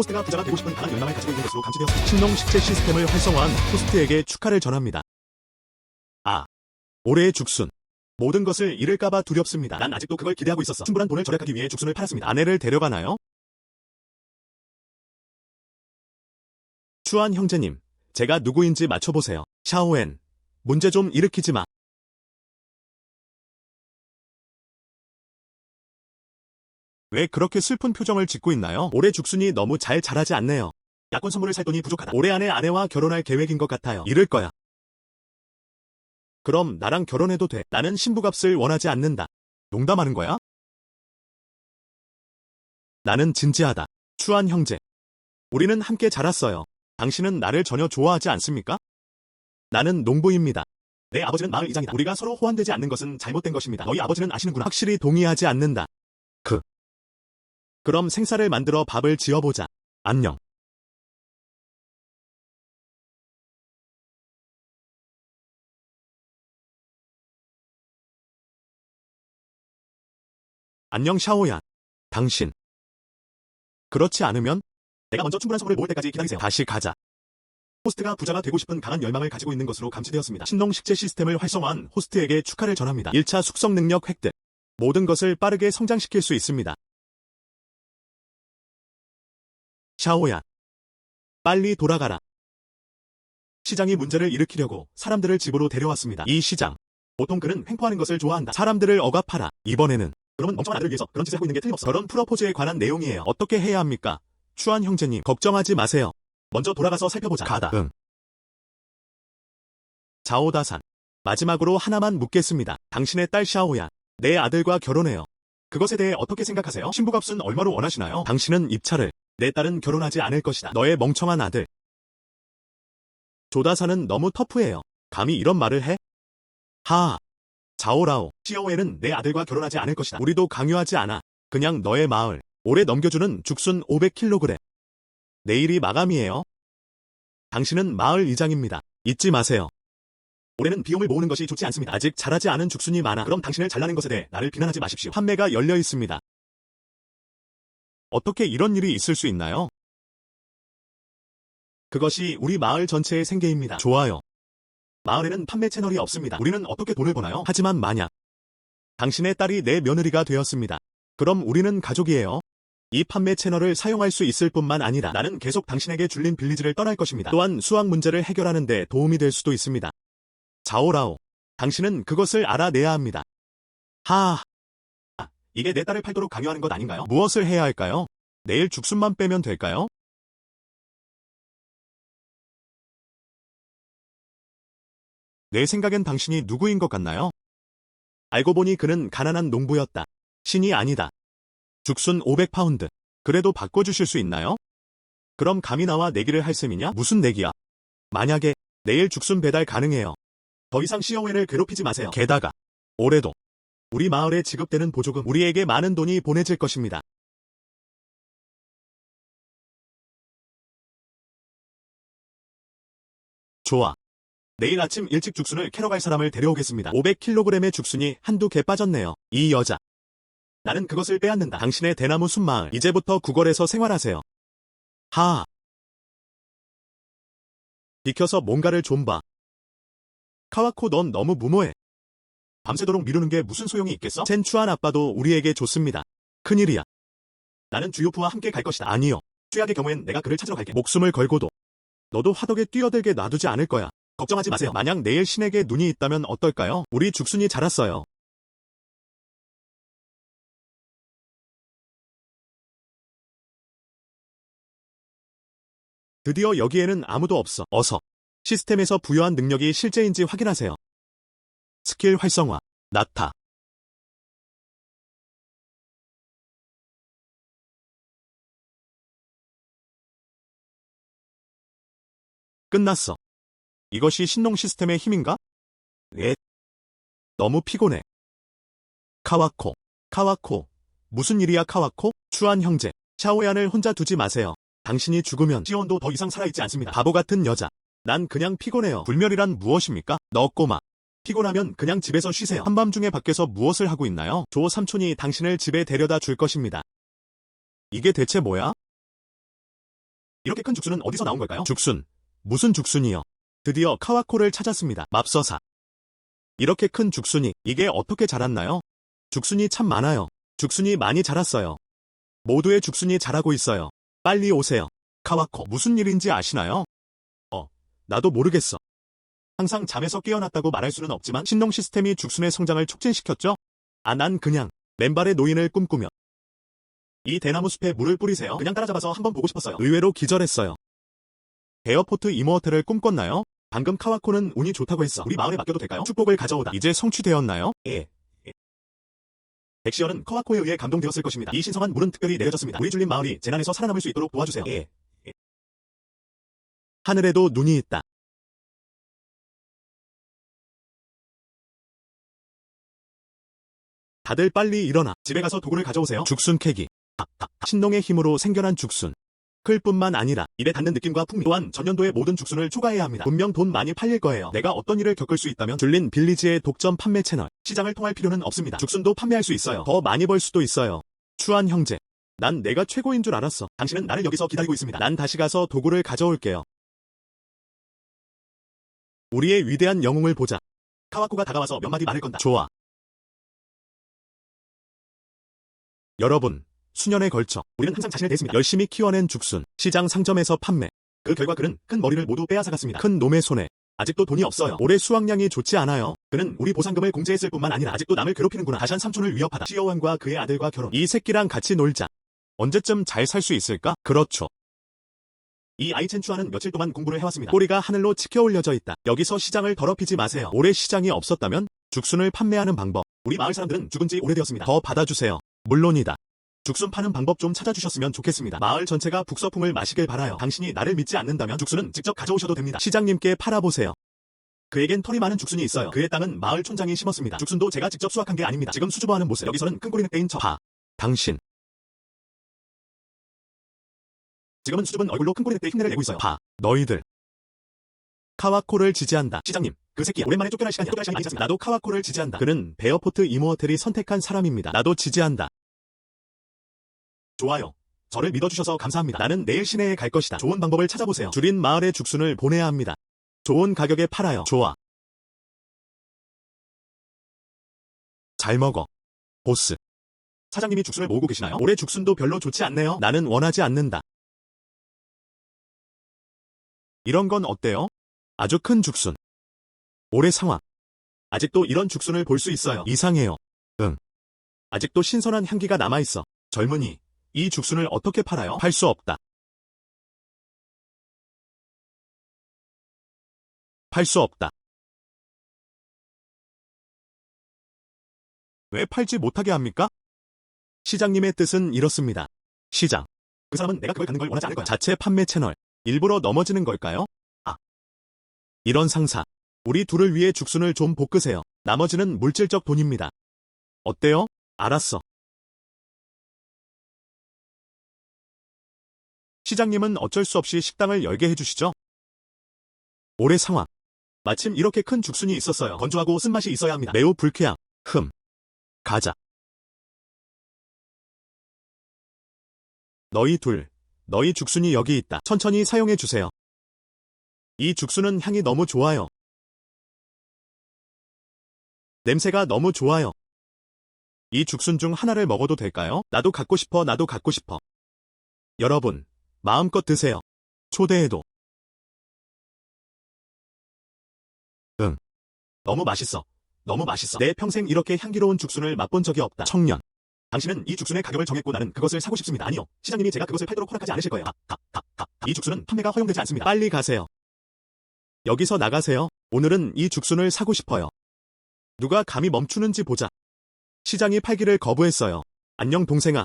호스트가 부자가 되고 싶은 강한 열망을 가지고 있는 것으로 감지되었습니다. 신농 식재 시스템을 활성화한 호스트에게 축하를 전합니다. 올해의 죽순. 모든 것을 잃을까봐 두렵습니다. 난 아직도 그걸 기대하고 있었어. 충분한 돈을 절약하기 위해 죽순을 팔았습니다. 아내를 데려가나요? 추한 형제님, 제가 누구인지 맞춰보세요. 샤오엔, 문제 좀 일으키지 마. 왜 그렇게 슬픈 표정을 짓고 있나요? 올해 죽순이 너무 잘 자라지 않네요. 약혼 선물을 살 돈이 부족하다. 올해 안에 아내와 결혼할 계획인 것 같아요. 이럴 거야. 그럼 나랑 결혼해도 돼. 나는 신부값을 원하지 않는다. 농담하는 거야? 나는 진지하다. 추한 형제. 우리는 함께 자랐어요. 당신은 나를 전혀 좋아하지 않습니까? 나는 농부입니다. 내 아버지는 마을 이장이다. 우리가 서로 호환되지 않는 것은 잘못된 것입니다. 너희 아버지는 아시는구나. 확실히 동의하지 않는다. 그럼 생사를 만들어 밥을 지어보자. 안녕. 안녕 샤오야. 당신. 그렇지 않으면 내가 먼저 충분한 선물을 모을 때까지 기다리세요. 다시 가자. 호스트가 부자가 되고 싶은 강한 열망을 가지고 있는 것으로 감지되었습니다. 신농 식재 시스템을 활성화한 호스트에게 축하를 전합니다. 1차 숙성 능력 획득. 모든 것을 빠르게 성장시킬 수 있습니다. 샤오야. 빨리 돌아가라. 시장이 문제를 일으키려고 사람들을 집으로 데려왔습니다. 이 시장. 보통 그는 횡포하는 것을 좋아한다. 사람들을 억압하라. 이번에는 그러면 멍청한 아들을 위해서 그런 짓을 하고 있는 게 틀림없어. 그런 프로포즈에 관한 내용이에요. 어떻게 해야 합니까? 추한 형제님, 걱정하지 마세요. 먼저 돌아가서 살펴보자. 가다. 응. 자오다산. 마지막으로 하나만 묻겠습니다. 당신의 딸 샤오야. 내 아들과 결혼해요. 그것에 대해 어떻게 생각하세요? 신부값은 얼마로 원하시나요? 당신은 입찰을. 내 딸은 결혼하지 않을 것이다. 너의 멍청한 아들. 조다사는 너무 터프해요. 감히 이런 말을 해? 하하. 자오라오. 시오엘은 내 아들과 결혼하지 않을 것이다. 우리도 강요하지 않아. 그냥 너의 마을. 올해 넘겨주는 죽순 500kg. 내일이 마감이에요. 당신은 마을 이장입니다. 잊지 마세요. 올해는 비용을 모으는 것이 좋지 않습니다. 아직 자라지 않은 죽순이 많아. 그럼 당신을 잘라낸 것에 대해 나를 비난하지 마십시오. 판매가 열려 있습니다. 어떻게 이런 일이 있을 수 있나요? 그것이 우리 마을 전체의 생계입니다. 좋아요. 마을에는 판매 채널이 없습니다. 우리는 어떻게 돈을 버나요? 하지만 만약 당신의 딸이 내 며느리가 되었습니다. 그럼 우리는 가족이에요. 이 판매 채널을 사용할 수 있을 뿐만 아니라 나는 계속 당신에게 줄린 빌리지를 떠날 것입니다. 또한 수학 문제를 해결하는 데 도움이 될 수도 있습니다. 자오라오. 당신은 그것을 알아내야 합니다. 하하. 이게 내 딸을 팔도록 강요하는 것 아닌가요? 무엇을 해야 할까요? 내일 죽순만 빼면 될까요? 내 생각엔 당신이 누구인 것 같나요? 알고 보니 그는 가난한 농부였다. 신이 아니다. 죽순 500파운드. 그래도 바꿔주실 수 있나요? 그럼 감히 나와 내기를 할 셈이냐? 무슨 내기야? 만약에 내일 죽순 배달 가능해요. 더 이상 시어웨를 괴롭히지 마세요. 게다가 올해도 우리 마을에 지급되는 보조금 우리에게 많은 돈이 보내질 것입니다. 좋아. 내일 아침 일찍 죽순을 캐러 갈 사람을 데려오겠습니다. 500kg의 죽순이 한두 개 빠졌네요. 이 여자. 나는 그것을 빼앗는다. 당신의 대나무 숲마을. 이제부터 구걸에서 생활하세요. 하하. 비켜서 뭔가를 좀 봐. 카와코 넌 너무 무모해. 밤새도록 미루는 게 무슨 소용이 있겠어? 첸추안 아빠도 우리에게 좋습니다. 큰일이야. 나는 주요프와 함께 갈 것이다. 아니요. 최악의 경우엔 내가 그를 찾으러 갈게. 목숨을 걸고도 너도 화덕에 뛰어들게 놔두지 않을 거야. 걱정하지 마세요. 만약 내일 신에게 눈이 있다면 어떨까요? 우리 죽순이 자랐어요. 드디어 여기에는 아무도 없어. 어서. 시스템에서 부여한 능력이 실제인지 확인하세요. 스킬 활성화. 나타. 끝났어. 이것이 신농 시스템의 힘인가? 네. 너무 피곤해. 카와코. 카와코. 무슨 일이야 카와코? 추한 형제. 샤오얀을 혼자 두지 마세요. 당신이 죽으면 시온도 더 이상 살아있지 않습니다. 바보 같은 여자. 난 그냥 피곤해요. 불멸이란 무엇입니까? 너 꼬마. 피곤하면 그냥 집에서 쉬세요. 한밤중에 밖에서 무엇을 하고 있나요? 조 삼촌이 당신을 집에 데려다 줄 것입니다. 이게 대체 뭐야? 이렇게 큰 죽순은 어디서 나온 걸까요? 죽순. 무슨 죽순이요? 드디어 카와코를 찾았습니다. 맙서사. 이렇게 큰 죽순이 이게 어떻게 자랐나요? 죽순이 참 많아요. 죽순이 많이 자랐어요. 모두의 죽순이 자라고 있어요. 빨리 오세요. 카와코, 무슨 일인지 아시나요? 나도 모르겠어. 항상 잠에서 깨어났다고 말할 수는 없지만 신농 시스템이 죽순의 성장을 촉진시켰죠? 난 그냥 맨발의 노인을 꿈꾸며 이 대나무 숲에 물을 뿌리세요. 그냥 따라잡아서 한번 보고 싶었어요. 의외로 기절했어요. 에어포트 이모어텔을 꿈꿨나요? 방금 카와코는 운이 좋다고 했어. 우리 마을에 맡겨도 될까요? 축복을 가져오다. 이제 성취되었나요? 예. 백시연은 카와코에 의해 감동되었을 것입니다. 이 신성한 물은 특별히 내려졌습니다. 우리 줄린 마을이 재난에서 살아남을 수 있도록 도와주세요. 예. 하늘에도 눈이 있다. 다들 빨리 일어나. 집에 가서 도구를 가져오세요. 죽순 캐기. 신농의 힘으로 생겨난 죽순. 클뿐만 아니라 입에 닿는 느낌과 풍미 또한 전년도의 모든 죽순을 초과해야 합니다. 분명 돈 많이 팔릴 거예요. 내가 어떤 일을 겪을 수 있다면 줄린 빌리지의 독점 판매 채널. 시장을 통할 필요는 없습니다. 죽순도 판매할 수 있어요. 더 많이 벌 수도 있어요. 추한 형제. 난 내가 최고인 줄 알았어. 당신은 나를 여기서 기다리고 있습니다. 난 다시 가서 도구를 가져올게요. 우리의 위대한 영웅을 보자. 카와코가 다가와서 몇 마디 말을 건다. 좋아. 여러분, 수년에 걸쳐 우리는 항상 자신을 대했습니다. 열심히 키워낸 죽순, 시장 상점에서 판매. 그 결과 그는 큰 머리를 모두 빼앗아갔습니다. 큰 놈의 손에 아직도 돈이 없어요. 올해 수확량이 좋지 않아요. 그는 우리 보상금을 공제했을 뿐만 아니라 아직도 남을 괴롭히는구나. 다산 삼촌을 위협하다. 시어왕과 그의 아들과 결혼. 이 새끼랑 같이 놀자. 언제쯤 잘 살 수 있을까? 그렇죠. 이 아이 첸추아는 며칠 동안 공부를 해왔습니다. 꼬리가 하늘로 치켜 올려져 있다. 여기서 시장을 더럽히지 마세요. 올해 시장이 없었다면 죽순을 판매하는 방법. 우리 마을 사람들은 죽은 지 오래되었습니다. 더 받아주세요. 물론이다. 죽순 파는 방법 좀 찾아주셨으면 좋겠습니다. 마을 전체가 북서풍을 마시길 바라요. 당신이 나를 믿지 않는다면 죽순은 직접 가져오셔도 됩니다. 시장님께 팔아보세요. 그에겐 털이 많은 죽순이 있어요. 그의 땅은 마을 촌장이 심었습니다. 죽순도 제가 직접 수확한 게 아닙니다. 지금 수줍어하는 모습. 여기서는 큰 꼬리 늑대인 척. 당신. 지금은 수줍은 얼굴로 큰 꼬리 늑대 흉내를 내고 있어요. 너희들. 카와코를 지지한다. 시장님, 그 새끼 오랜만에 쫓겨날 시간이야. 쫓겨날 시간이 아니잖습니다. 나도 카와코를 지지한다. 그는 베어포트 이모어텔이 선택한 사람입니다. 나도 지지한다. 좋아요. 저를 믿어주셔서 감사합니다. 나는 내일 시내에 갈 것이다. 좋은 방법을 찾아보세요. 줄인 마을에 죽순을 보내야 합니다. 좋은 가격에 팔아요. 좋아. 잘 먹어. 보스. 사장님이 죽순을 모으고 계시나요? 올해 죽순도 별로 좋지 않네요. 나는 원하지 않는다. 이런 건 어때요? 아주 큰 죽순. 올해 상황. 아직도 이런 죽순을 볼 수 있어요. 이상해요. 응. 아직도 신선한 향기가 남아있어. 젊은이. 이 죽순을 어떻게 팔아요? 팔 수 없다. 팔 수 없다. 왜 팔지 못하게 합니까? 시장님의 뜻은 이렇습니다. 시장. 그 사람은 내가 그걸 갖는 걸 원하지 않을 거야. 자체 판매 채널. 일부러 넘어지는 걸까요? 이런 상사. 우리 둘을 위해 죽순을 좀 볶으세요. 나머지는 물질적 돈입니다. 어때요? 알았어. 시장님은 어쩔 수 없이 식당을 열게 해주시죠. 올해 상황. 마침 이렇게 큰 죽순이 있었어요. 건조하고 쓴맛이 있어야 합니다. 매우 불쾌함. 가자. 너희 죽순이 여기 있다. 천천히 사용해주세요. 이 죽순은 향이 너무 좋아요. 냄새가 너무 좋아요. 이 죽순 중 하나를 먹어도 될까요? 나도 갖고 싶어. 나도 갖고 싶어. 여러분, 마음껏 드세요. 초대해도. 응. 너무 맛있어. 너무 맛있어. 내 평생 이렇게 향기로운 죽순을 맛본 적이 없다. 청년. 당신은 이 죽순의 가격을 정했고 나는 그것을 사고 싶습니다. 아니요. 시장님이 제가 그것을 팔도록 허락하지 않으실 거예요. 이 죽순은 판매가 허용되지 않습니다. 빨리 가세요. 여기서 나가세요. 오늘은 이 죽순을 사고 싶어요. 누가 감히 멈추는지 보자. 시장이 팔기를 거부했어요. 안녕 동생아.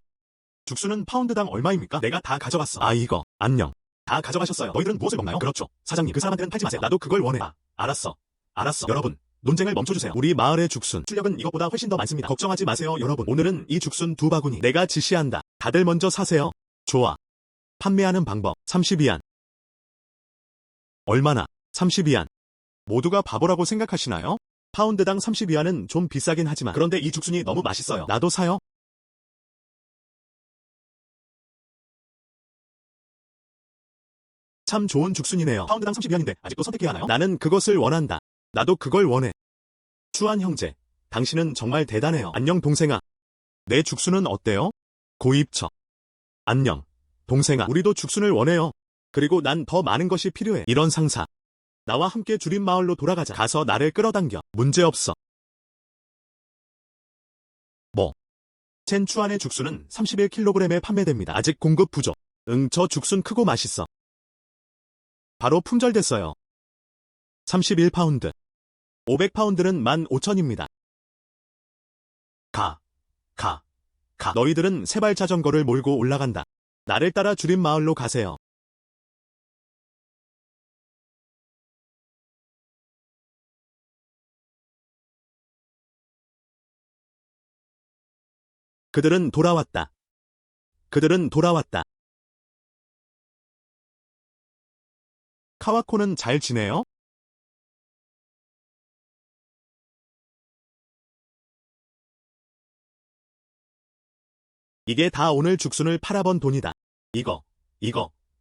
죽순은 파운드당 얼마입니까? 내가 다 가져갔어. 이거. 안녕. 다 가져가셨어요. 너희들은 무엇을 먹나요? 그렇죠. 사장님, 그 사람한테는 팔지 마세요. 나도 그걸 원해. 알았어. 여러분, 논쟁을 멈춰주세요. 우리 마을의 죽순. 출력은 이것보다 훨씬 더 많습니다. 걱정하지 마세요, 여러분. 오늘은 이 죽순 2바구니. 내가 지시한다. 다들 먼저 사세요. 좋아. 판매하는 방법. 32안. 얼마나? 32안. 모두가 바보라고 생각하시나요? 파운드당 32안은 좀 비싸긴 하지만 그런데 이 죽순이 너무 맛있어요. 나도 사요. 참 좋은 죽순이네요. 파운드당 30위안인데 아직도 선택해야 하나요? 나는 그것을 원한다. 나도 그걸 원해. 추한 형제, 당신은 정말 대단해요. 안녕 동생아. 내 죽순은 어때요? 고입처. 안녕, 동생아. 우리도 죽순을 원해요. 그리고 난 더 많은 것이 필요해. 이런 상사. 나와 함께 주림마을로 돌아가자. 가서 나를 끌어당겨. 문제없어. 뭐? 젠 추안의 죽순은 31kg에 판매됩니다. 아직 공급 부족. 응, 저 죽순 크고 맛있어. 바로 품절됐어요. 31파운드. 500파운드는 15,000입니다. 가. 너희들은 세발 자전거를 몰고 올라간다. 나를 따라 주림마을로 가세요. 그들은 돌아왔다. 그들은 돌아왔다. 카와코는 잘 지내요? 이게 다 오늘 죽순을 팔아본 돈이다.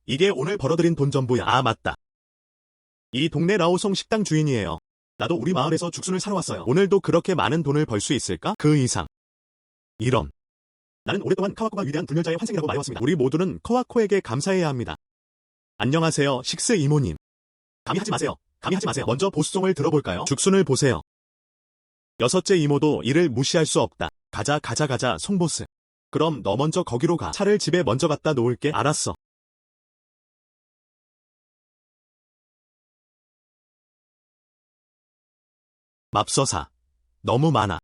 이게 오늘 벌어들인 돈 전부야. 아, 맞다. 이 동네 라오송 식당 주인이에요. 나도 우리 마을에서 죽순을 사러 왔어요. 오늘도 그렇게 많은 돈을 벌 수 있을까? 그 이상. 이런. 나는 오랫동안 카와코가 위대한 불멸자의 환생이라고 말해왔습니다. 우리 모두는 카와코에게 감사해야 합니다. 안녕하세요, 식스 이모님. 감히 하지 마세요. 먼저 보수송을 들어볼까요? 죽순을 보세요. 여섯째 이모도 이를 무시할 수 없다. 가자, 송보스. 그럼 너 먼저 거기로 가. 차를 집에 먼저 갖다 놓을게. 알았어. 맙서사. 너무 많아.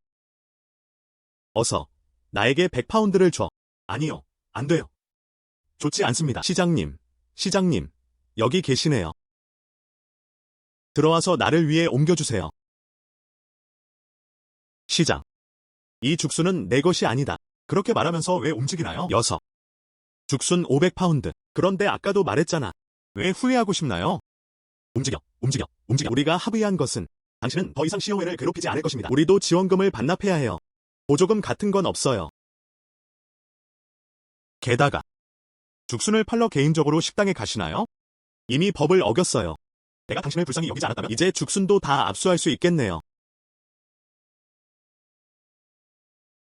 어서. 나에게 100파운드를 줘. 아니요. 안 돼요. 좋지 않습니다. 시장님. 여기 계시네요. 들어와서 나를 위해 옮겨주세요. 시장. 이 죽순은 내 것이 아니다. 그렇게 말하면서 왜 움직이나요? 녀석. 죽순 500파운드. 그런데 아까도 말했잖아. 왜 후회하고 싶나요? 움직여. 우리가 합의한 것은 당신은 더 이상 CON을 괴롭히지 않을 것입니다. 우리도 지원금을 반납해야 해요. 보조금 같은 건 없어요. 게다가 죽순을 팔러 개인적으로 식당에 가시나요? 이미 법을 어겼어요. 내가 당신을 불쌍히 여기지 않았다면 이제 죽순도 다 압수할 수 있겠네요.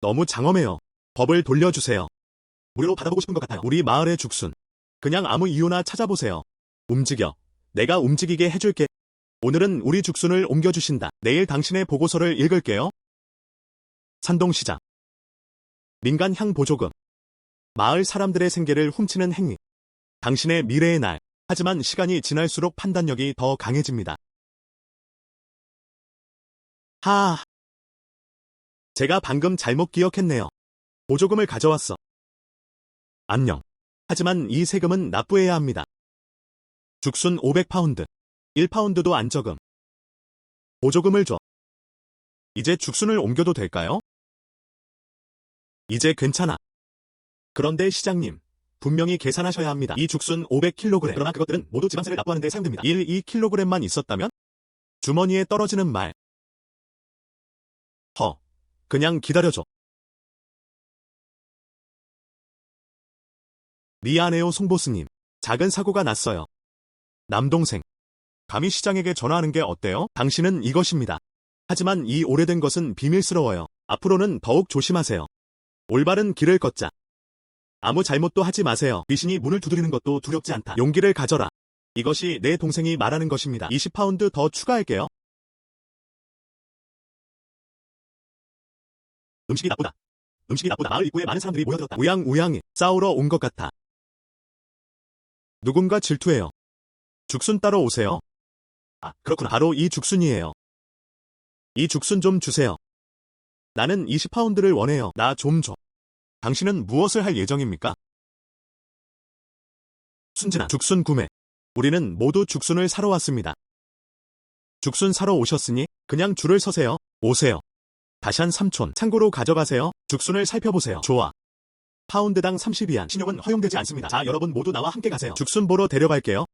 너무 장엄해요. 법을 돌려주세요. 무료로 받아보고 싶은 것 같아요. 우리 마을의 죽순. 그냥 아무 이유나 찾아보세요. 움직여. 내가 움직이게 해줄게. 오늘은 우리 죽순을 옮겨주신다. 내일 당신의 보고서를 읽을게요. 산동시장. 민간 향 보조금. 마을 사람들의 생계를 훔치는 행위. 당신의 미래의 날. 하지만 시간이 지날수록 판단력이 더 강해집니다. 제가 방금 잘못 기억했네요. 보조금을 가져왔어. 안녕. 하지만 이 세금은 납부해야 합니다. 죽순 500파운드. 1파운드도 안 적음. 보조금을 줘. 이제 죽순을 옮겨도 될까요? 이제 괜찮아. 그런데 시장님, 분명히 계산하셔야 합니다. 이 죽순 500kg. 그러나 그것들은 모두 지방세를 납부하는 데 사용됩니다. 2kg만 있었다면? 주머니에 떨어지는 말. 그냥 기다려줘. 미안해요, 송보스님. 작은 사고가 났어요. 남동생. 감히 시장에게 전화하는 게 어때요? 당신은 이것입니다. 하지만 이 오래된 것은 비밀스러워요. 앞으로는 더욱 조심하세요. 올바른 길을 걷자. 아무 잘못도 하지 마세요. 귀신이 문을 두드리는 것도 두렵지 않다. 용기를 가져라. 이것이 내 동생이 말하는 것입니다. 20파운드 더 추가할게요. 음식이 나쁘다. 마을 입구에 많은 사람들이 모여들었다. 우양우양히 싸우러 온 것 같아. 누군가 질투해요. 죽순 따러 오세요. 아, 그렇구나. 바로 이 죽순이에요. 이 죽순 좀 주세요. 나는 20파운드를 원해요. 나 좀 줘. 당신은 무엇을 할 예정입니까? 순진아, 죽순 구매. 우리는 모두 죽순을 사러 왔습니다. 죽순 사러 오셨으니 그냥 줄을 서세요. 오세요. 다시한 삼촌. 참고로 가져가세요. 죽순을 살펴보세요. 좋아. 파운드당 30위안. 신용은 허용되지 않습니다. 자, 여러분 모두 나와 함께 가세요. 죽순 보러 데려갈게요.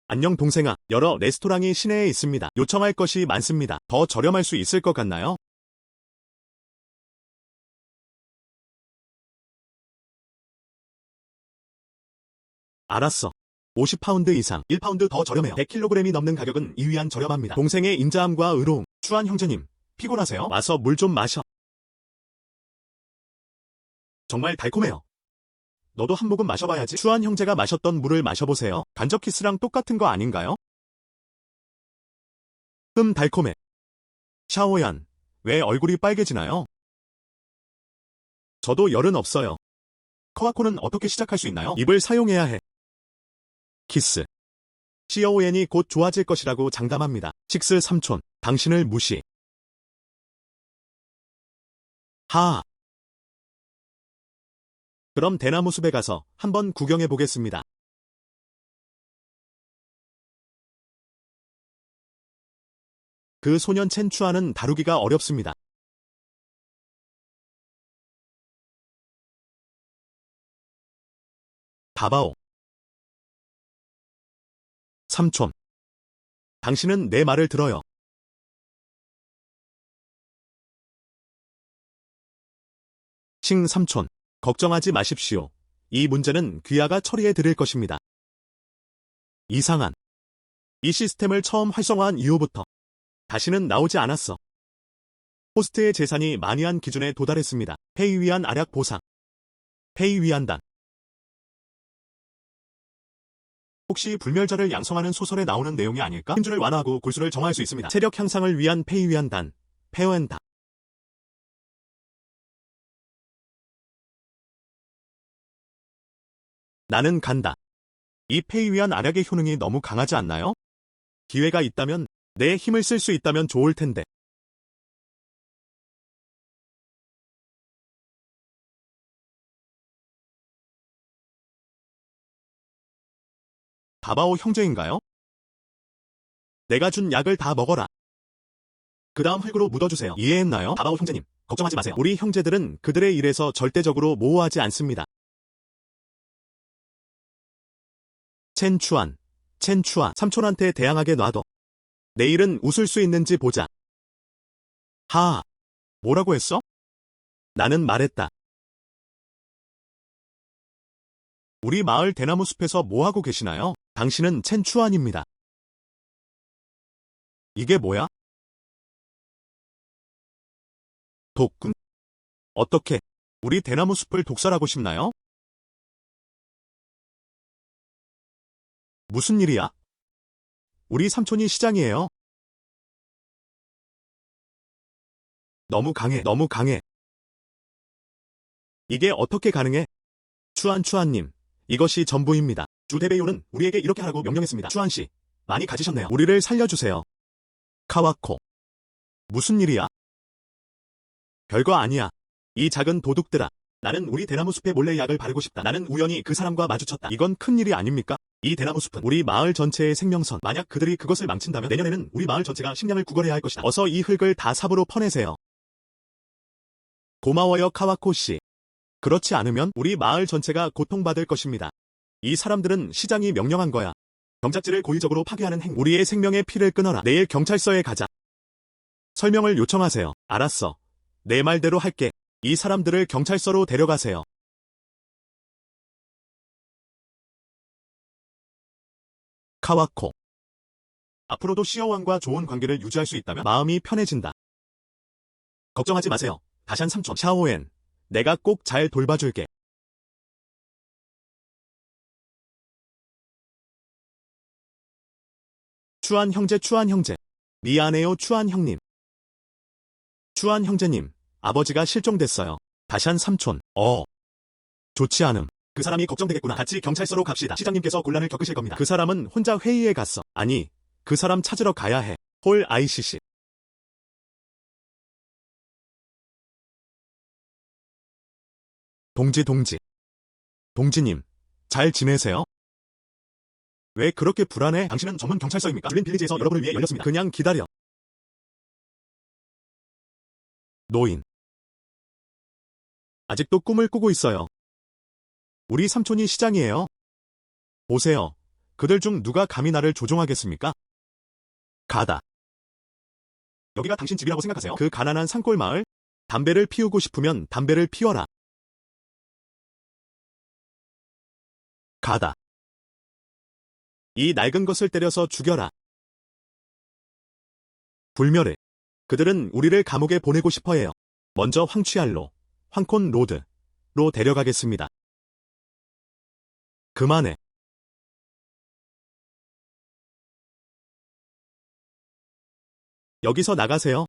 안녕 동생아. 여러 레스토랑이 시내에 있습니다. 요청할 것이 많습니다. 더 저렴할 수 있을 것 같나요? 알았어. 50파운드 이상, 1파운드 더 저렴해요. 100kg이 넘는 가격은 이 위한 저렴합니다. 동생의 인자함과 의로움. 추한 형제님, 피곤하세요? 와서 물 좀 마셔. 정말 달콤해요. 너도 한 모금 마셔봐야지. 추한 형제가 마셨던 물을 마셔보세요. 간접 키스랑 똑같은 거 아닌가요? 달콤해. 샤오얀, 왜 얼굴이 빨개지나요? 저도 열은 없어요. 카와코는 어떻게 시작할 수 있나요? 입을 사용해야 해. 키스. 샤오얀이 곧 좋아질 것이라고 장담합니다. 칙스 삼촌, 당신을 무시. 하하. 그럼 대나무 숲에 가서 한번 구경해 보겠습니다. 그 소년 첸추아는 다루기가 어렵습니다. 다바오. 삼촌. 당신은 내 말을 들어요. 칭 삼촌. 걱정하지 마십시오. 이 문제는 귀하가 처리해 드릴 것입니다. 이상한. 이 시스템을 처음 활성화한 이후부터 다시는 나오지 않았어. 호스트의 재산이 만이한 기준에 도달했습니다. 페이 위한 알약 보상. 페이 위한단. 혹시 불멸자를 양성하는 소설에 나오는 내용이 아닐까? 힘줄을 완화하고 골수를 정화할 수 있습니다. 체력 향상을 위한 페이 위한단. 페어엔다. 나는 간다. 이 페이 위한 알약의 효능이 너무 강하지 않나요? 기회가 있다면, 내 힘을 쓸 수 있다면 좋을 텐데. 다바오 형제인가요? 내가 준 약을 다 먹어라. 그 다음 흙으로 묻어주세요. 이해했나요? 다바오 형제님, 걱정하지 마세요. 우리 형제들은 그들의 일에서 절대적으로 모호하지 않습니다. 첸추안, 삼촌한테 대항하게 놔둬. 내일은 웃을 수 있는지 보자. 하하, 뭐라고 했어? 나는 말했다. 우리 마을 대나무 숲에서 뭐하고 계시나요? 당신은 첸추안입니다. 이게 뭐야? 독군? 어떻게, 우리 대나무 숲을 독살하고 싶나요? 무슨 일이야? 우리 삼촌이 시장이에요. 너무 강해, 너무 강해. 이게 어떻게 가능해? 추안님, 이것이 전부입니다. 주대베요는 우리에게 이렇게 하라고 명령했습니다. 추안씨, 많이 가지셨네요. 우리를 살려주세요. 카와코. 무슨 일이야? 별거 아니야. 이 작은 도둑들아. 나는 우리 대나무 숲에 몰래 약을 바르고 싶다. 나는 우연히 그 사람과 마주쳤다. 이건 큰일이 아닙니까? 이 대나무 숲은 우리 마을 전체의 생명선. 만약 그들이 그것을 망친다면 내년에는 우리 마을 전체가 식량을 구걸해야 할 것이다. 어서 이 흙을 다 삽으로 퍼내세요. 고마워요, 카와코 씨. 그렇지 않으면 우리 마을 전체가 고통받을 것입니다. 이 사람들은 시장이 명령한 거야. 경작지를 고의적으로 파괴하는 행. 우리의 생명의 피를 끊어라. 내일 경찰서에 가자. 설명을 요청하세요. 알았어. 내 말대로 할게. 이 사람들을 경찰서로 데려가세요. 카와코. 앞으로도 시어왕과 좋은 관계를 유지할 수 있다면 마음이 편해진다. 걱정하지 마세요. 다샨 삼촌. 샤오엔. 내가 꼭 잘 돌봐줄게. 추한 형제. 미안해요, 추한 형님. 추한 형제님, 아버지가 실종됐어요. 다샨 삼촌. 좋지 않음. 그 사람이 걱정되겠구나. 같이 경찰서로 갑시다. 시장님께서 곤란을 겪으실 겁니다. 그 사람은 혼자 회의에 갔어. 아니, 그 사람 찾으러 가야 해. 홀 ICC. 동지님, 잘 지내세요? 왜 그렇게 불안해? 당신은 전문 경찰서입니까? 줄린 빌리지에서 여러분을 위해 열렸습니다. 그냥 기다려. 노인. 아직도 꿈을 꾸고 있어요. 우리 삼촌이 시장이에요. 보세요. 그들 중 누가 감히 나를 조종하겠습니까? 가다. 여기가 당신 집이라고 생각하세요? 그 가난한 산골 마을? 담배를 피우고 싶으면 담배를 피워라. 가다. 이 낡은 것을 때려서 죽여라. 불멸을. 그들은 우리를 감옥에 보내고 싶어해요. 먼저 황취알로, 황콘 로드로 데려가겠습니다. 그만해. 여기서 나가세요.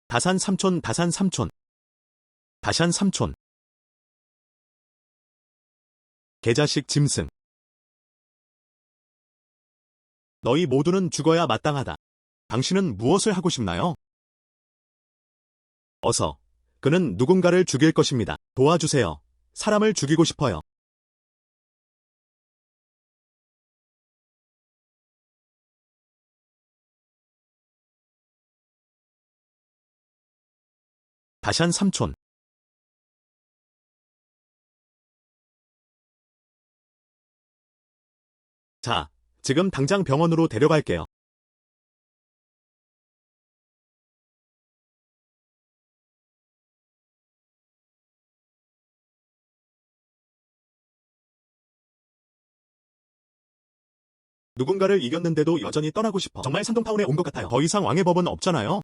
다산 삼촌, 다산 삼촌. 다샨 삼촌. 개자식 짐승. 너희 모두는 죽어야 마땅하다. 당신은 무엇을 하고 싶나요? 어서. 그는 누군가를 죽일 것입니다. 도와주세요. 사람을 죽이고 싶어요. 다샨 삼촌. 자, 지금 당장 병원으로 데려갈게요. 누군가를 이겼는데도 여전히 떠나고 싶어. 정말 산동타운에 온 것 같아요. 더 이상 왕의 법은 없잖아요.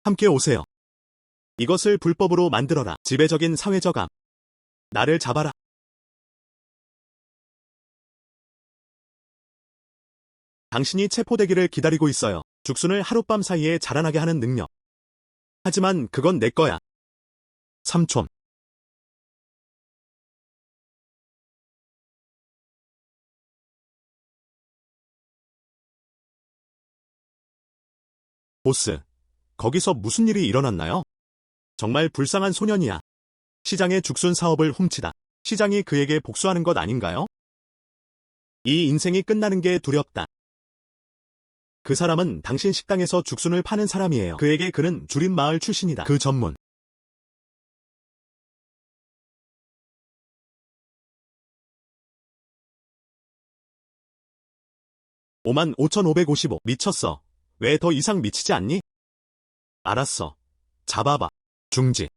함께 오세요. 이것을 불법으로 만들어라. 지배적인 사회적 암. 나를 잡아라. 당신이 체포되기를 기다리고 있어요. 죽순을 하룻밤 사이에 자라나게 하는 능력. 하지만 그건 내 거야. 삼촌. 보스. 거기서 무슨 일이 일어났나요? 정말 불쌍한 소년이야. 시장의 죽순 사업을 훔치다. 시장이 그에게 복수하는 것 아닌가요? 이 인생이 끝나는 게 두렵다. 그 사람은 당신 식당에서 죽순을 파는 사람이에요. 그에게 그는 주린마을 출신이다. 그 전문. 55,555. 미쳤어. 왜 더 이상 미치지 않니? 알았어. 잡아봐. 중지.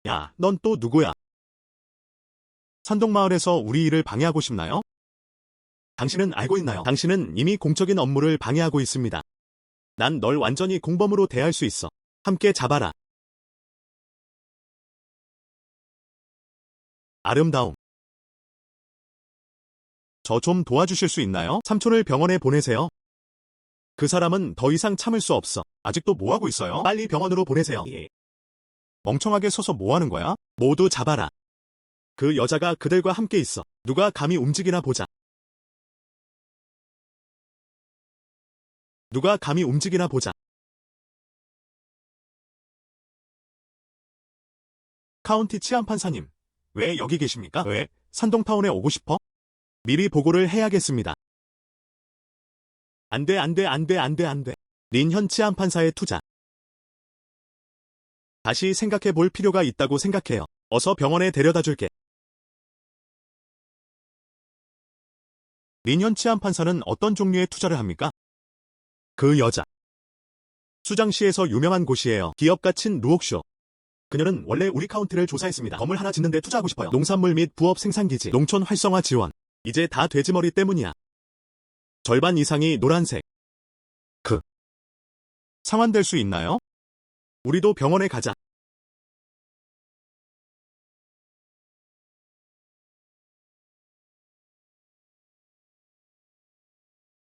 야, 넌 또 누구야? 산동마을에서 우리 일을 방해하고 싶나요? 당신은 알고 있나요? 당신은 이미 공적인 업무를 방해하고 있습니다. 난 널 완전히 공범으로 대할 수 있어. 함께 잡아라. 아름다움. 저 좀 도와주실 수 있나요? 삼촌을 병원에 보내세요. 그 사람은 더 이상 참을 수 없어. 아직도 뭐하고 있어요? 빨리 병원으로 보내세요. 예. 멍청하게 서서 뭐하는 거야? 모두 잡아라. 그 여자가 그들과 함께 있어. 누가 감히 움직이나 보자. 누가 감히 움직이나 보자. 카운티 치안판사님, 왜 여기 계십니까? 왜? 산동타운에 오고 싶어? 미리 보고를 해야겠습니다. 안 돼, 안 돼, 안 돼, 안 돼, 안 돼. 린현 치안판사의 투자. 다시 생각해 볼 필요가 있다고 생각해요. 어서 병원에 데려다 줄게. 린현 치안판사는 어떤 종류의 투자를 합니까? 그 여자. 수장시에서 유명한 곳이에요. 기업가 친 루옥쇼. 그녀는 원래 우리 카운티를 조사했습니다. 건물 하나 짓는데 투자하고 싶어요. 농산물 및 부업 생산기지, 농촌 활성화 지원. 이제 다 돼지머리 때문이야. 절반 이상이 노란색. 그 상환될 수 있나요? 우리도 병원에 가자.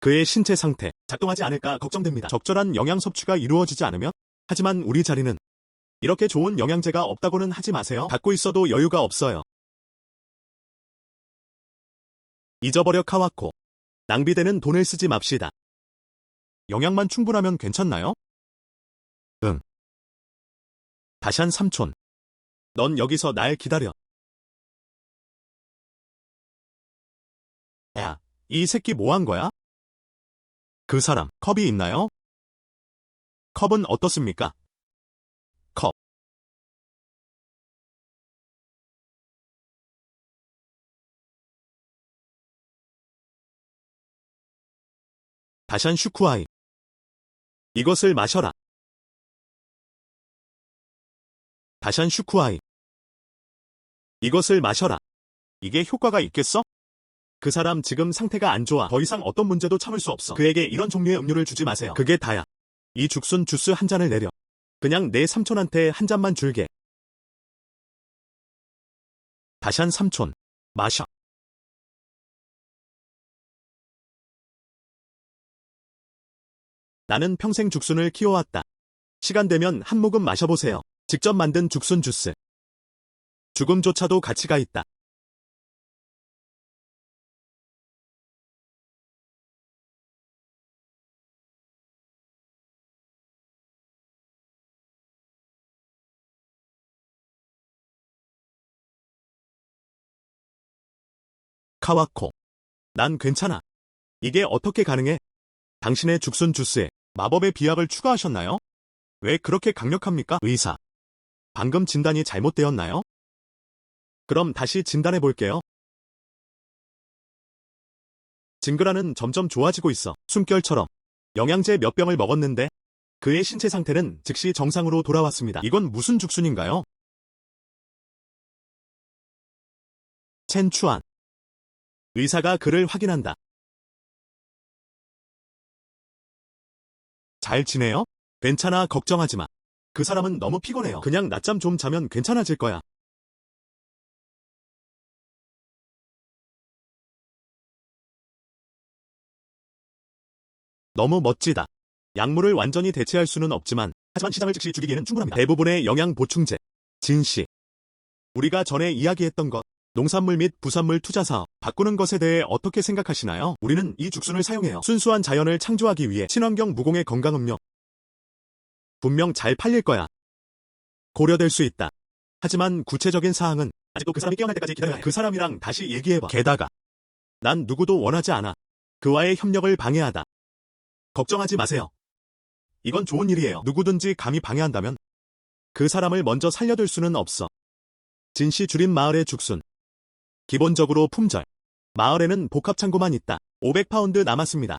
그의 신체 상태, 작동하지 않을까 걱정됩니다. 적절한 영양 섭취가 이루어지지 않으면? 하지만 우리 자리는 이렇게 좋은 영양제가 없다고는 하지 마세요. 갖고 있어도 여유가 없어요. 잊어버려 카와코. 낭비되는 돈을 쓰지 맙시다. 영양만 충분하면 괜찮나요? 응. 다샨 삼촌. 넌 여기서 날 기다려. 야, 이 새끼 뭐 한 거야? 그 사람, 컵이 있나요? 컵은 어떻습니까? 컵. 다샨 슈쿠아이. 이것을 마셔라. 다샨 슈쿠아이. 이것을 마셔라. 이게 효과가 있겠어? 그 사람 지금 상태가 안 좋아. 더 이상 어떤 문제도 참을 수 없어. 그에게 이런 종류의 음료를 주지 마세요. 그게 다야. 이 죽순 주스 한 잔을 내려. 그냥 내 삼촌한테 한 잔만 줄게. 다샨 삼촌. 마셔. 나는 평생 죽순을 키워왔다. 시간 되면 한 모금 마셔보세요. 직접 만든 죽순 주스. 죽음조차도 가치가 있다. 카와코. 난 괜찮아. 이게 어떻게 가능해? 당신의 죽순 주스에 마법의 비약을 추가하셨나요? 왜 그렇게 강력합니까? 의사. 방금 진단이 잘못되었나요? 그럼 다시 진단해 볼게요. 징그라는 점점 좋아지고 있어. 숨결처럼. 영양제 몇 병을 먹었는데 그의 신체 상태는 즉시 정상으로 돌아왔습니다. 이건 무슨 죽순인가요? 첸 추안. 의사가 그를 확인한다. 잘 지내요? 괜찮아, 걱정하지 마. 그 사람은 너무 피곤해요. 그냥 낮잠 좀 자면 괜찮아질 거야. 너무 멋지다. 약물을 완전히 대체할 수는 없지만, 하지만 시장을 즉시 죽이기에는 충분합니다. 대부분의 영양 보충제. 진씨. 우리가 전에 이야기했던 것, 농산물 및 부산물 투자 사업, 바꾸는 것에 대해 어떻게 생각하시나요? 우리는 이 죽순을 사용해요. 순수한 자연을 창조하기 위해 친환경 무공해 건강음료. 분명 잘 팔릴 거야. 고려될 수 있다. 하지만 구체적인 사항은 아직도 그 사람이 깨어날 때까지 기다려야 해. 그 사람이랑 다시 얘기해봐. 게다가 난 누구도 원하지 않아. 그와의 협력을 방해하다. 걱정하지 마세요. 이건 좋은 일이에요. 누구든지 감히 방해한다면 그 사람을 먼저 살려둘 수는 없어. 진씨 줄인 마을의 죽순. 기본적으로 품절. 마을에는 복합 창고만 있다. 500파운드 남았습니다.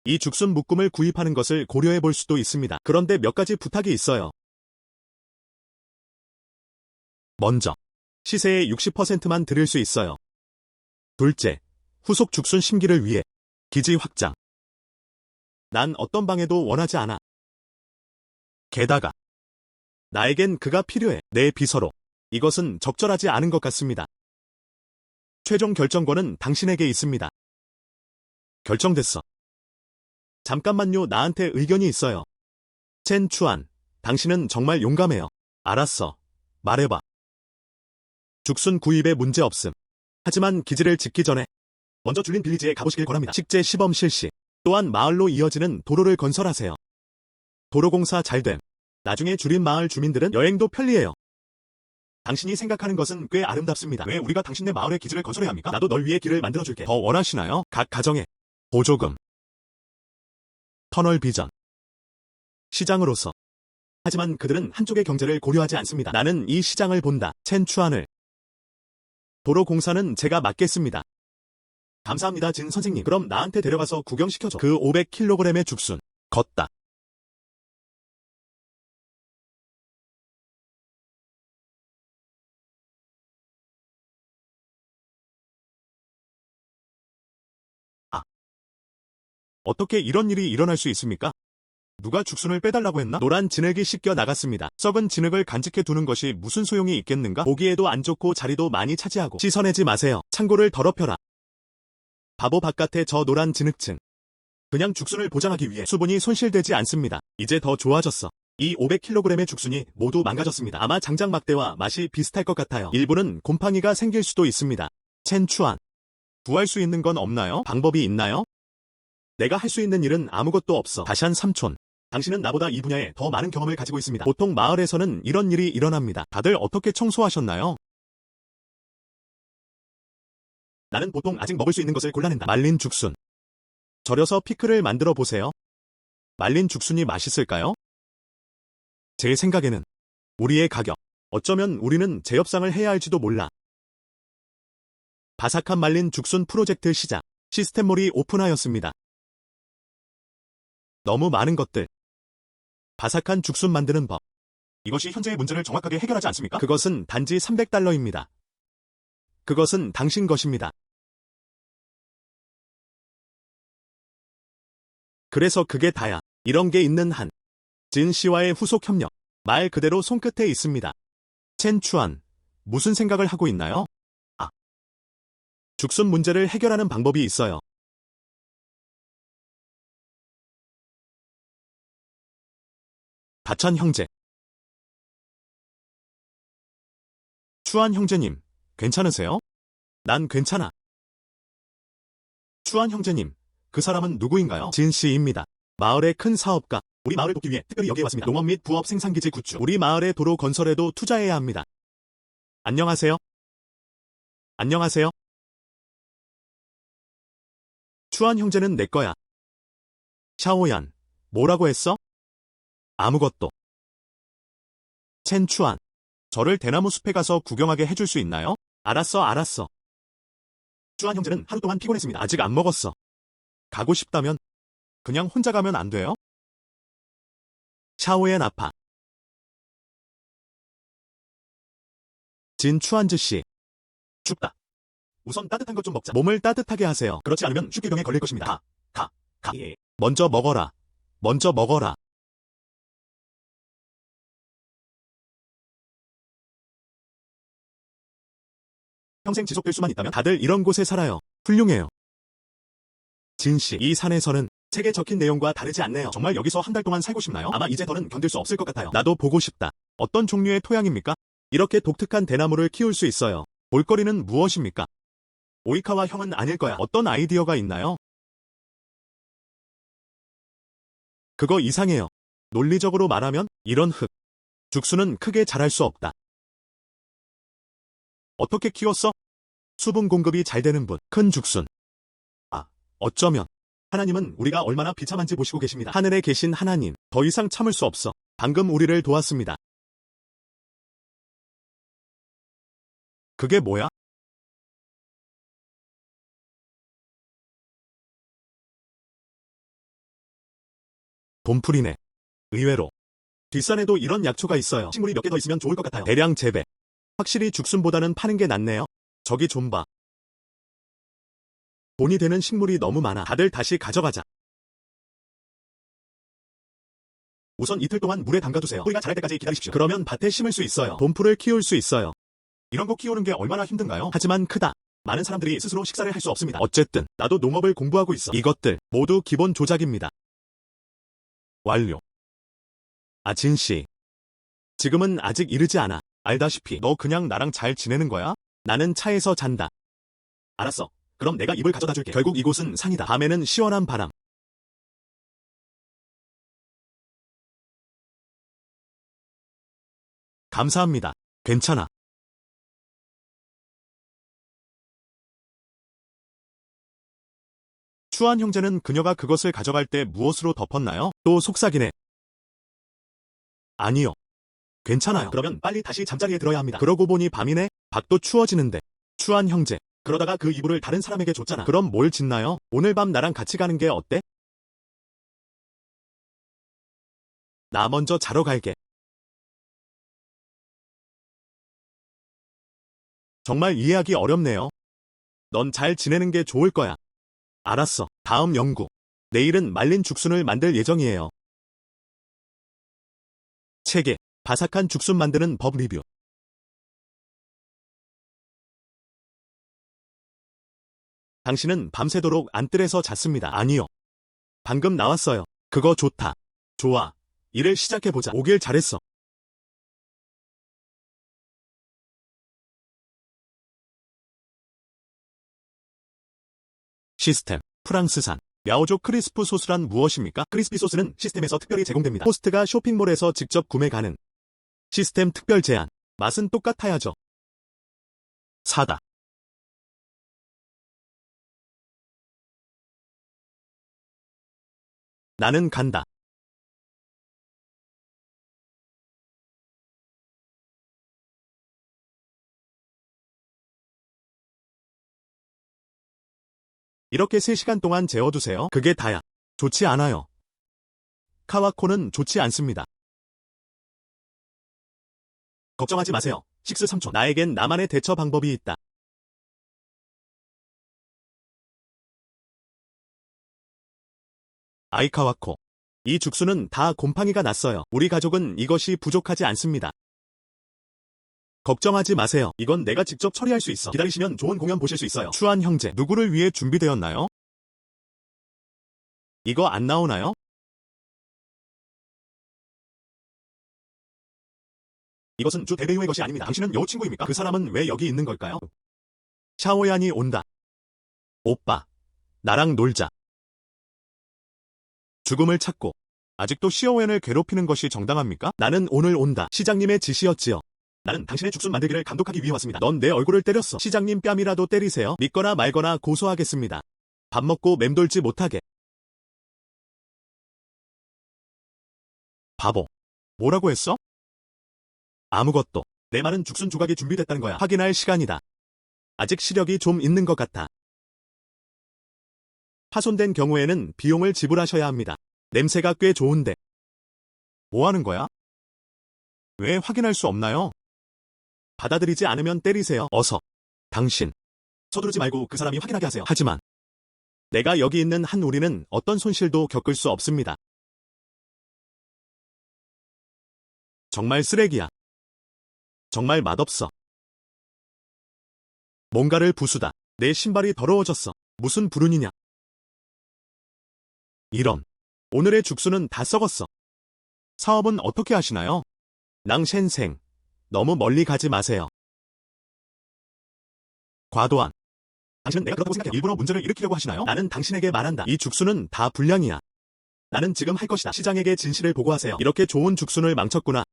이 죽순 묶음을 구입하는 것을 고려해 볼 수도 있습니다. 그런데 몇 가지 부탁이 있어요. 먼저, 시세의 60%만 드릴 수 있어요. 둘째, 후속 죽순 심기를 위해 기지 확장. 난 어떤 방해도 원하지 않아. 게다가 나에겐 그가 필요해. 내 비서로. 이것은 적절하지 않은 것 같습니다. 최종 결정권은 당신에게 있습니다. 결정됐어. 잠깐만요, 나한테 의견이 있어요. 첸 추안, 당신은 정말 용감해요. 알았어. 말해봐. 죽순 구입에 문제 없음. 하지만 기지를 짓기 전에 먼저 줄린 빌리지에 가보시길 권합니다. 식재 시범 실시. 또한 마을로 이어지는 도로를 건설하세요. 도로공사 잘됨. 나중에 줄인 마을 주민들은 여행도 편리해요. 당신이 생각하는 것은 꽤 아름답습니다. 왜 우리가 당신네 마을에 기지를 건설해야 합니까? 나도 널 위해 길을 만들어줄게. 더 원하시나요? 각 가정에 보조금. 터널 비전. 시장으로서. 하지만 그들은 한쪽의 경제를 고려하지 않습니다. 나는 이 시장을 본다. 첸 추안을. 도로공사는 제가 맡겠습니다. 감사합니다, 진 선생님. 그럼 나한테 데려가서 구경시켜줘. 그 500kg의 죽순. 걷다. 아. 어떻게 이런 일이 일어날 수 있습니까? 누가 죽순을 빼달라고 했나? 노란 진흙이 씻겨 나갔습니다. 썩은 진흙을 간직해 두는 것이 무슨 소용이 있겠는가? 보기에도 안 좋고 자리도 많이 차지하고. 씻어내지 마세요. 창고를 더럽혀라. 바보 바깥에 저 노란 진흙층. 그냥 죽순을 보장하기 위해 수분이 손실되지 않습니다. 이제 더 좋아졌어. 이 500kg의 죽순이 모두 망가졌습니다. 아마 장작 막대와 맛이 비슷할 것 같아요. 일부는 곰팡이가 생길 수도 있습니다. 첸 추안. 구할 수 있는 건 없나요? 방법이 있나요? 내가 할 수 있는 일은 아무것도 없어. 다샨 삼촌. 당신은 나보다 이 분야에 더 많은 경험을 가지고 있습니다. 보통 마을에서는 이런 일이 일어납니다. 다들 어떻게 청소하셨나요? 나는 보통 아직 먹을 수 있는 것을 골라낸다. 말린 죽순. 절여서 피클을 만들어 보세요. 말린 죽순이 맛있을까요? 제 생각에는 우리의 가격. 어쩌면 우리는 재협상을 해야 할지도 몰라. 바삭한 말린 죽순 프로젝트 시작. 시스템몰이 오픈하였습니다. 너무 많은 것들. 바삭한 죽순 만드는 법. 이것이 현재의 문제를 정확하게 해결하지 않습니까? 그것은 단지 $300입니다. 그것은 당신 것입니다. 그래서 그게 다야. 이런 게 있는 한 진 씨와의 후속 협력, 말 그대로 손끝에 있습니다. 첸 추안, 무슨 생각을 하고 있나요? 죽순 문제를 해결하는 방법이 있어요. 다찬 형제. 추안 형제님, 괜찮으세요? 난 괜찮아. 추안 형제님, 그 사람은 누구인가요? 진 씨입니다. 마을의 큰 사업가. 우리 마을을 돕기 위해 특별히 여기에 왔습니다. 농업 및 부업 생산기지 구축. 우리 마을의 도로 건설에도 투자해야 합니다. 안녕하세요. 안녕하세요. 추안 형제는 내 거야. 샤오얀, 뭐라고 했어? 아무것도. 첸 추안, 저를 대나무 숲에 가서 구경하게 해줄 수 있나요? 알았어. 추안 형제는 하루 동안 피곤했습니다. 아직 안 먹었어. 가고 싶다면 그냥 혼자 가면 안 돼요? 샤오얀 아파. 진 추안즈 씨. 춥다. 우선 따뜻한 것 좀 먹자. 몸을 따뜻하게 하세요. 그렇지 않으면 쉽게 병에 걸릴 것입니다. 가. 예. 먼저 먹어라. 평생 지속될 수만 있다면 다들 이런 곳에 살아요. 훌륭해요. 진 씨, 이 산에서는 책에 적힌 내용과 다르지 않네요. 정말 여기서 한 달 동안 살고 싶나요? 아마 이제 더는 견딜 수 없을 것 같아요. 나도 보고 싶다. 어떤 종류의 토양입니까? 이렇게 독특한 대나무를 키울 수 있어요. 볼거리는 무엇입니까? 오이카와 형은 아닐 거야. 어떤 아이디어가 있나요? 그거 이상해요. 논리적으로 말하면 이런 흙. 죽순은 크게 자랄 수 없다. 어떻게 키웠어? 수분 공급이 잘 되는 분. 큰 죽순. 어쩌면 하나님은 우리가 얼마나 비참한지 보시고 계십니다. 하늘에 계신 하나님, 더 이상 참을 수 없어. 방금 우리를 도왔습니다. 그게 뭐야? 돈풀이네. 의외로. 뒷산에도 이런 약초가 있어요. 식물이 몇 개 더 있으면 좋을 것 같아요. 대량 재배. 확실히 죽순보다는 파는 게 낫네요. 저기 좀 봐. 돈이 되는 식물이 너무 많아. 다들 다시 가져가자. 우선 이틀 동안 물에 담가두세요. 뿌리가 자랄 때까지 기다리십시오. 그러면 밭에 심을 수 있어요. 돈풀을 키울 수 있어요. 이런 거 키우는 게 얼마나 힘든가요? 하지만 크다. 많은 사람들이 스스로 식사를 할 수 없습니다. 어쨌든 나도 농업을 공부하고 있어. 이것들 모두 기본 조작입니다. 완료. 진 씨. 지금은 아직 이르지 않아. 알다시피 너 그냥 나랑 잘 지내는 거야? 나는 차에서 잔다. 알았어. 그럼 내가 이불 가져다 줄게. 결국 이곳은 산이다. 밤에는 시원한 바람. 감사합니다. 괜찮아. 추안 형제는 그녀가 그것을 가져갈 때 무엇으로 덮었나요? 또 속삭이네. 아니요. 괜찮아요. 그러면 빨리 다시 잠자리에 들어야 합니다. 그러고 보니 밤이네. 밖도 추워지는데. 추안 형제. 그러다가 그 이불을 다른 사람에게 줬잖아. 그럼 뭘 짓나요? 오늘 밤 나랑 같이 가는 게 어때? 나 먼저 자러 갈게. 정말 이해하기 어렵네요. 넌 잘 지내는 게 좋을 거야. 알았어. 다음 연구. 내일은 말린 죽순을 만들 예정이에요. 체계. 바삭한 죽순 만드는 법 리뷰. 당신은 밤새도록 안뜰에서 잤습니다. 아니요. 방금 나왔어요. 그거 좋다. 좋아. 일을 시작해보자. 오길 잘했어. 시스템. 프랑스산. мя오족 크리스프 소스란 무엇입니까? 크리스피 소스는 시스템에서 특별히 제공됩니다. 호스트가 쇼핑몰에서 직접 구매 가능. 시스템 특별 제한. 맛은 똑같아야죠. 사다. 나는 간다. 이렇게 3시간 동안 재워두세요. 그게 다야. 좋지 않아요. 카와코는 좋지 않습니다. 걱정하지 마세요. 식스 삼촌. 나에겐 나만의 대처 방법이 있다. 아이카와코. 이 죽순은 다 곰팡이가 났어요. 우리 가족은 이것이 부족하지 않습니다. 걱정하지 마세요. 이건 내가 직접 처리할 수 있어. 기다리시면 좋은 공연 보실 수 있어요. 추한 형제, 누구를 위해 준비되었나요? 이거 안 나오나요? 이것은 주 대배우의 것이 아닙니다. 당신은 여우 친구입니까? 그 사람은 왜 여기 있는 걸까요? 샤오얀이 온다. 오빠, 나랑 놀자. 죽음을 찾고 아직도 시어웬을 괴롭히는 것이 정당합니까? 나는 오늘 온다. 시장님의 지시였지요. 나는 당신의 죽순 만들기를 감독하기 위해 왔습니다. 넌 내 얼굴을 때렸어. 시장님 뺨이라도 때리세요. 믿거나 말거나 고소하겠습니다. 밥 먹고 맴돌지 못하게. 바보. 뭐라고 했어? 아무것도. 내 말은 죽순 조각이 준비됐다는 거야. 확인할 시간이다. 아직 시력이 좀 있는 것 같아. 파손된 경우에는 비용을 지불하셔야 합니다. 냄새가 꽤 좋은데. 뭐 하는 거야? 왜 확인할 수 없나요? 받아들이지 않으면 때리세요. 어서. 당신. 서두르지 말고 그 사람이 확인하게 하세요. 하지만 내가 여기 있는 한 우리는 어떤 손실도 겪을 수 없습니다. 정말 쓰레기야. 정말 맛없어. 뭔가를 부수다. 내 신발이 더러워졌어. 무슨 불운이냐. 이런. 오늘의 죽순은 다 썩었어. 사업은 어떻게 하시나요? 낭셴생. 너무 멀리 가지 마세요. 과도한. 당신은 내가 그렇다고 생각해 일부러 문제를 일으키려고 하시나요? 나는 당신에게 말한다. 이 죽순은 다 불량이야. 나는 지금 할 것이다. 시장에게 진실을 보고하세요. 이렇게 좋은 죽순을 망쳤구나.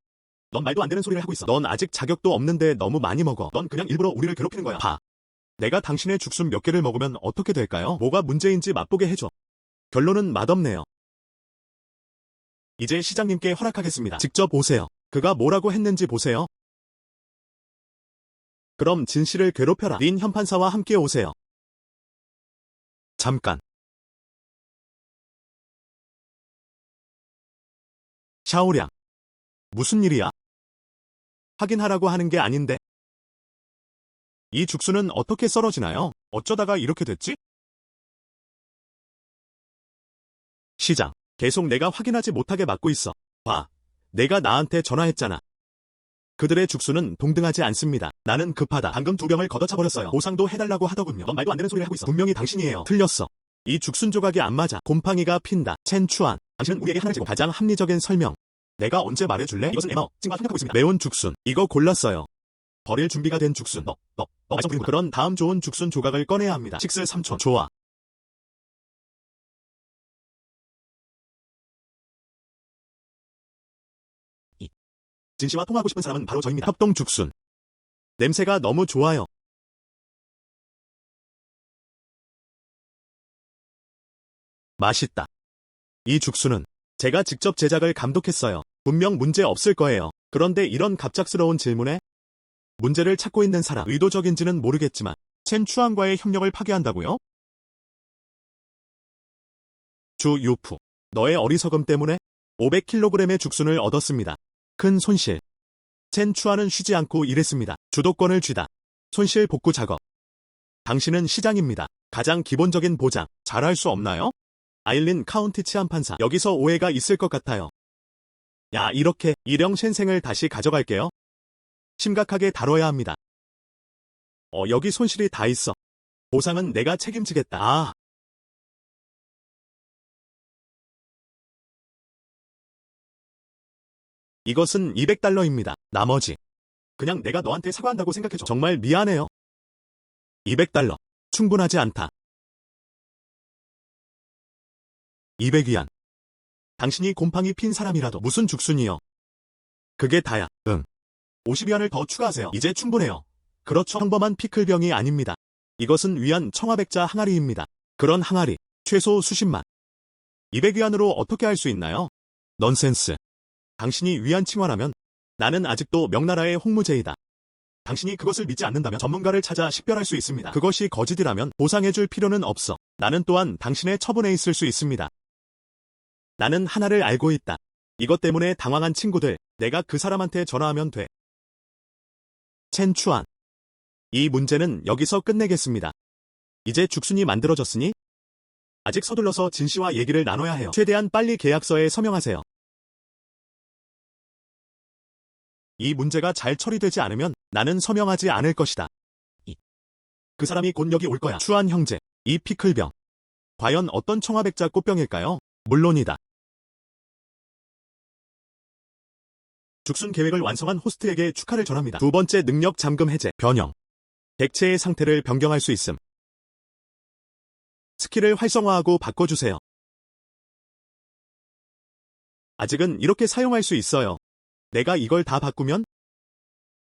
넌 말도 안 되는 소리를 하고 있어. 넌 아직 자격도 없는데 너무 많이 먹어. 넌 그냥 일부러 우리를 괴롭히는 거야. 봐. 내가 당신의 죽순 몇 개를 먹으면 어떻게 될까요? 뭐가 문제인지 맛보게 해줘. 결론은 맛없네요. 이제 시장님께 허락하겠습니다. 직접 오세요. 그가 뭐라고 했는지 보세요. 그럼 진실을 괴롭혀라. 린 현판사와 함께 오세요. 잠깐. 샤오량. 무슨 일이야? 확인하라고 하는 게 아닌데. 이 죽순은 어떻게 썰어지나요? 어쩌다가 이렇게 됐지? 시장. 계속 내가 확인하지 못하게 막고 있어. 봐. 내가 나한테 전화했잖아. 그들의 죽순은 동등하지 않습니다. 나는 급하다. 방금 2병을 걷어차버렸어요. 보상도 해달라고 하더군요. 넌 말도 안 되는 소리를 하고 있어. 분명히 당신이에요. 틀렸어. 이 죽순 조각이 안 맞아. 곰팡이가 핀다. 첸추안. 당신은 우리에게 하나를 주고 가장 합리적인 설명. 내가 언제 말해줄래? 이것은 에머. 찡과 생각하고 있습니다. 매운 죽순. 이거 골랐어요. 버릴 준비가 된 죽순. 너 말썽 부리는구나. 그런 다음 좋은 죽순 조각을 꺼내야 합니다. 식스 삼촌. 좋아. 진씨와 통화하고 싶은 사람은 바로 저입니다. 협동 죽순. 냄새가 너무 좋아요. 맛있다. 이 죽순은 제가 직접 제작을 감독했어요. 분명 문제 없을 거예요. 그런데 이런 갑작스러운 질문에 문제를 찾고 있는 사람, 의도적인지는 모르겠지만 첸 추앙과의 협력을 파괴한다고요? 주 유프. 너의 어리석음 때문에 500kg의 죽순을 얻었습니다. 큰 손실. 첸 추아는 쉬지 않고 일했습니다. 주도권을 쥐다. 손실 복구 작업. 당신은 시장입니다. 가장 기본적인 보장. 잘할 수 없나요? 아일린 카운티 치안판사. 여기서 오해가 있을 것 같아요. 야, 이렇게 이령 셴생을 다시 가져갈게요. 심각하게 다뤄야 합니다. 여기 손실이 다 있어. 보상은 내가 책임지겠다. 아. 이것은 $200입니다. 나머지. 그냥 내가 너한테 사과한다고 생각해줘. 정말 미안해요. $200. 충분하지 않다. 200위안. 당신이 곰팡이 핀 사람이라도 무슨 죽순이요. 그게 다야. 응. 50위안을 더 추가하세요. 이제 충분해요. 그렇죠. 평범한 피클병이 아닙니다. 이것은 위안 청아백자 항아리입니다. 그런 항아리. 최소 수십만. 200위안으로 어떻게 할 수 있나요? 넌센스. 당신이 위안 칭환하면 나는 아직도 명나라의 홍무제이다. 당신이 그것을 믿지 않는다면 전문가를 찾아 식별할 수 있습니다. 그것이 거짓이라면 보상해줄 필요는 없어. 나는 또한 당신의 처분에 있을 수 있습니다. 나는 하나를 알고 있다. 이것 때문에 당황한 친구들, 내가 그 사람한테 전화하면 돼. 첸추안. 이 문제는 여기서 끝내겠습니다. 이제 죽순이 만들어졌으니 아직 서둘러서 진 씨와 얘기를 나눠야 해요. 최대한 빨리 계약서에 서명하세요. 이 문제가 잘 처리되지 않으면 나는 서명하지 않을 것이다. 그 사람이 곧 여기 올 거야. 추안 형제, 이 피클병. 과연 어떤 청화백자 꽃병일까요? 물론이다. 죽순 계획을 완성한 호스트에게 축하를 전합니다. 두 번째 능력 잠금 해제, 변형. 객체의 상태를 변경할 수 있음. 스킬을 활성화하고 바꿔주세요. 아직은 이렇게 사용할 수 있어요. 내가 이걸 다 바꾸면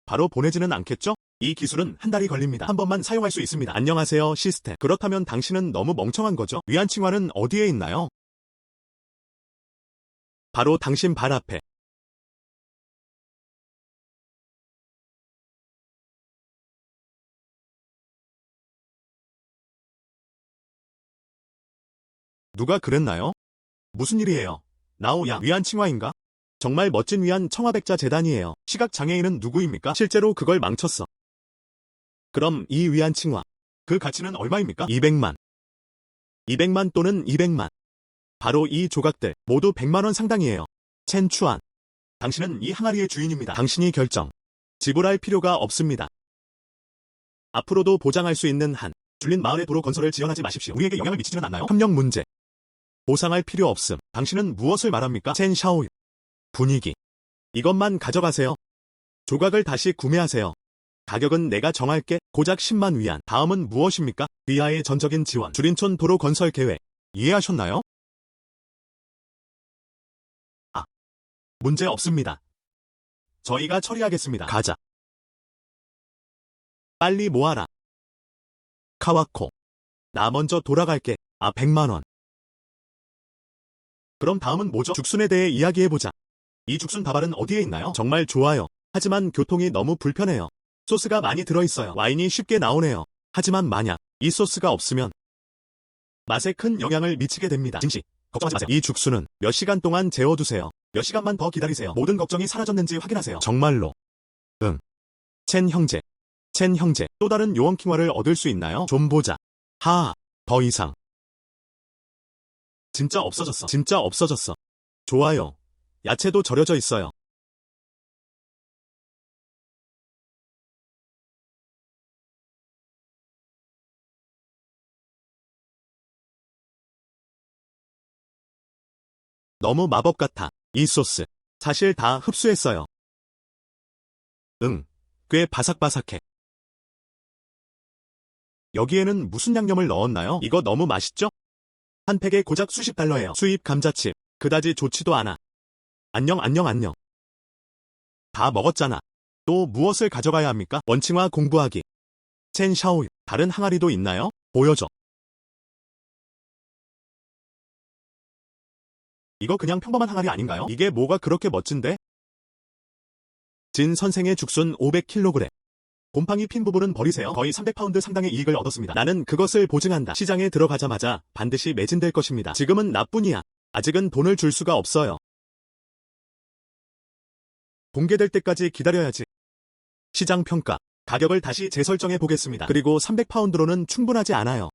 바로 보내지는 않겠죠? 이 기술은 한 달이 걸립니다. 한 번만 사용할 수 있습니다. 안녕하세요, 시스템. 그렇다면 당신은 너무 멍청한 거죠? 위안칭화는 어디에 있나요? 바로 당신 발 앞에. 누가 그랬나요? 무슨 일이에요? 나오야, 위안칭화인가? 정말 멋진 위안 청화백자 재단이에요. 시각장애인은 누구입니까? 실제로 그걸 망쳤어. 그럼 이 위안칭화, 그 가치는 얼마입니까? 200만. 200만 또는 200만. 바로 이 조각들 모두 100만원 상당이에요. 첸추안. 당신은 이 항아리의 주인입니다. 당신이 결정. 지불할 필요가 없습니다. 앞으로도 보장할 수 있는 한 줄린 마을의 도로 건설을 지연하지 마십시오. 우리에게 영향을 미치지는 않나요? 협력 문제. 보상할 필요 없음. 당신은 무엇을 말합니까? 첸 샤오유. 분위기. 이것만 가져가세요. 조각을 다시 구매하세요. 가격은 내가 정할게. 고작 10만 위안. 다음은 무엇입니까? 비하의 전적인 지원. 주린촌 도로 건설 계획. 이해하셨나요? 문제 없습니다. 저희가 처리하겠습니다. 가자. 빨리 모아라. 카와코. 나 먼저 돌아갈게. 100만원. 그럼 다음은 뭐죠? 죽순에 대해 이야기해보자. 이 죽순 다발은 어디에 있나요? 정말 좋아요. 하지만 교통이 너무 불편해요. 소스가 많이 들어있어요. 와인이 쉽게 나오네요. 하지만 만약 이 소스가 없으면 맛에 큰 영향을 미치게 됩니다. 진씨, 걱정하지 마세요. 이 죽순은 몇 시간 동안 재워두세요. 몇 시간만 더 기다리세요. 모든 걱정이 사라졌는지 확인하세요. 정말로. 응. 첸 형제. 첸 형제, 또 다른 요원킹화를 얻을 수 있나요? 좀 보자. 하하, 더 이상. 진짜 없어졌어. 진짜 없어졌어. 좋아요. 야채도 절여져 있어요. 너무 마법 같아. 이 소스. 사실 다 흡수했어요. 응. 꽤 바삭바삭해. 여기에는 무슨 양념을 넣었나요? 이거 너무 맛있죠? 한 팩에 고작 수십 달러예요. 수입 감자칩. 그다지 좋지도 않아. 안녕. 다 먹었잖아. 또 무엇을 가져가야 합니까? 원칭화 공부하기. 첸 샤오유. 다른 항아리도 있나요? 보여줘. 이거 그냥 평범한 항아리 아닌가요? 이게 뭐가 그렇게 멋진데? 진 선생의 죽순 500kg. 곰팡이 핀 부분은 버리세요. 거의 300파운드 상당의 이익을 얻었습니다. 나는 그것을 보증한다. 시장에 들어가자마자 반드시 매진될 것입니다. 지금은 나뿐이야. 아직은 돈을 줄 수가 없어요. 공개될 때까지 기다려야지. 시장 평가. 가격을 다시 재설정해 보겠습니다. 그리고 300파운드로는 충분하지 않아요.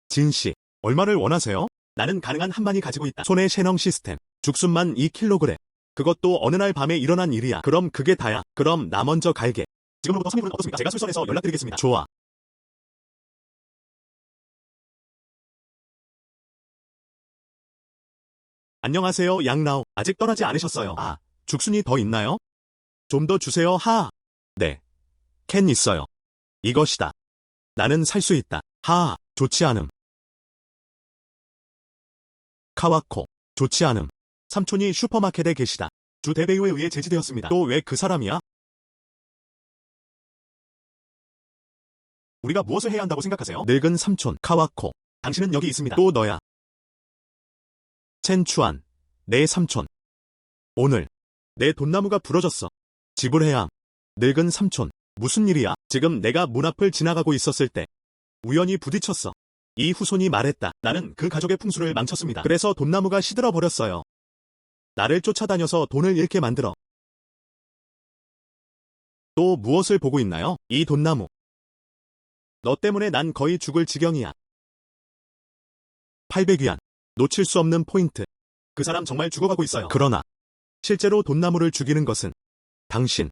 진씨, 얼마를 원하세요? 나는 가능한 한만이 가지고 있다. 손의 셰능 시스템. 죽순만 2kg. 그것도 어느 날 밤에 일어난 일이야. 그럼 그게 다야. 그럼 나 먼저 갈게. 지금부터 선임은 어떻습니까? 제가 술선에서 연락드리겠습니다. 좋아. 안녕하세요, 양라오. 아직 떠나지 않으셨어요. 죽순이 더 있나요? 좀 더 주세요, 하하. 네. 캔 있어요. 이것이다. 나는 살 수 있다. 하하, 좋지 않음. 카와코, 좋지 않음. 삼촌이 슈퍼마켓에 계시다. 주 대배우에 의해 제지되었습니다. 또 왜 그 사람이야? 우리가 무엇을 해야 한다고 생각하세요? 늙은 삼촌, 카와코. 당신은 여기 있습니다. 또 너야. 첸추안, 내 삼촌. 오늘 내 돈나무가 부러졌어. 지불해야 함. 늙은 삼촌, 무슨 일이야? 지금 내가 문 앞을 지나가고 있었을 때 우연히 부딪혔어. 이 후손이 말했다. 나는 그 가족의 풍수를 망쳤습니다. 그래서 돈나무가 시들어 버렸어요. 나를 쫓아다녀서 돈을 잃게 만들어. 또 무엇을 보고 있나요? 이 돈나무. 너 때문에 난 거의 죽을 지경이야. 800위안. 놓칠 수 없는 포인트. 그 사람 정말 죽어가고 있어요. 그러나 실제로 돈나무를 죽이는 것은 당신.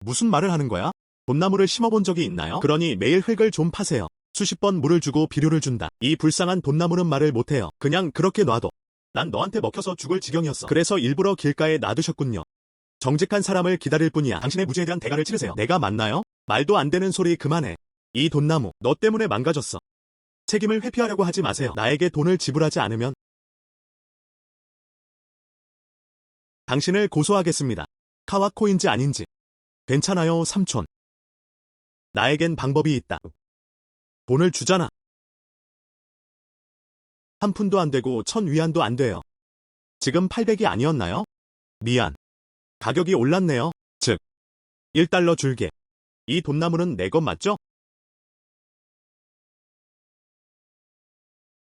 무슨 말을 하는 거야? 돈나무를 심어본 적이 있나요? 그러니 매일 흙을 좀 파세요. 수십 번 물을 주고 비료를 준다. 이 불쌍한 돈나무는 말을 못해요. 그냥 그렇게 놔둬. 난 너한테 먹혀서 죽을 지경이었어. 그래서 일부러 길가에 놔두셨군요. 정직한 사람을 기다릴 뿐이야. 당신의 무죄에 대한 대가를 치르세요. 내가 맞나요? 말도 안 되는 소리 그만해. 이 돈나무, 너 때문에 망가졌어. 책임을 회피하려고 하지 마세요. 나에게 돈을 지불하지 않으면 당신을 고소하겠습니다. 카와코인지 아닌지. 괜찮아요, 삼촌. 나에겐 방법이 있다. 돈을 주잖아. 한 푼도 안 되고 1000위안도 안 돼요. 지금 800이 아니었나요? 미안. 가격이 올랐네요. 즉, 1달러 줄게. 이 돈나무는 내 것 맞죠?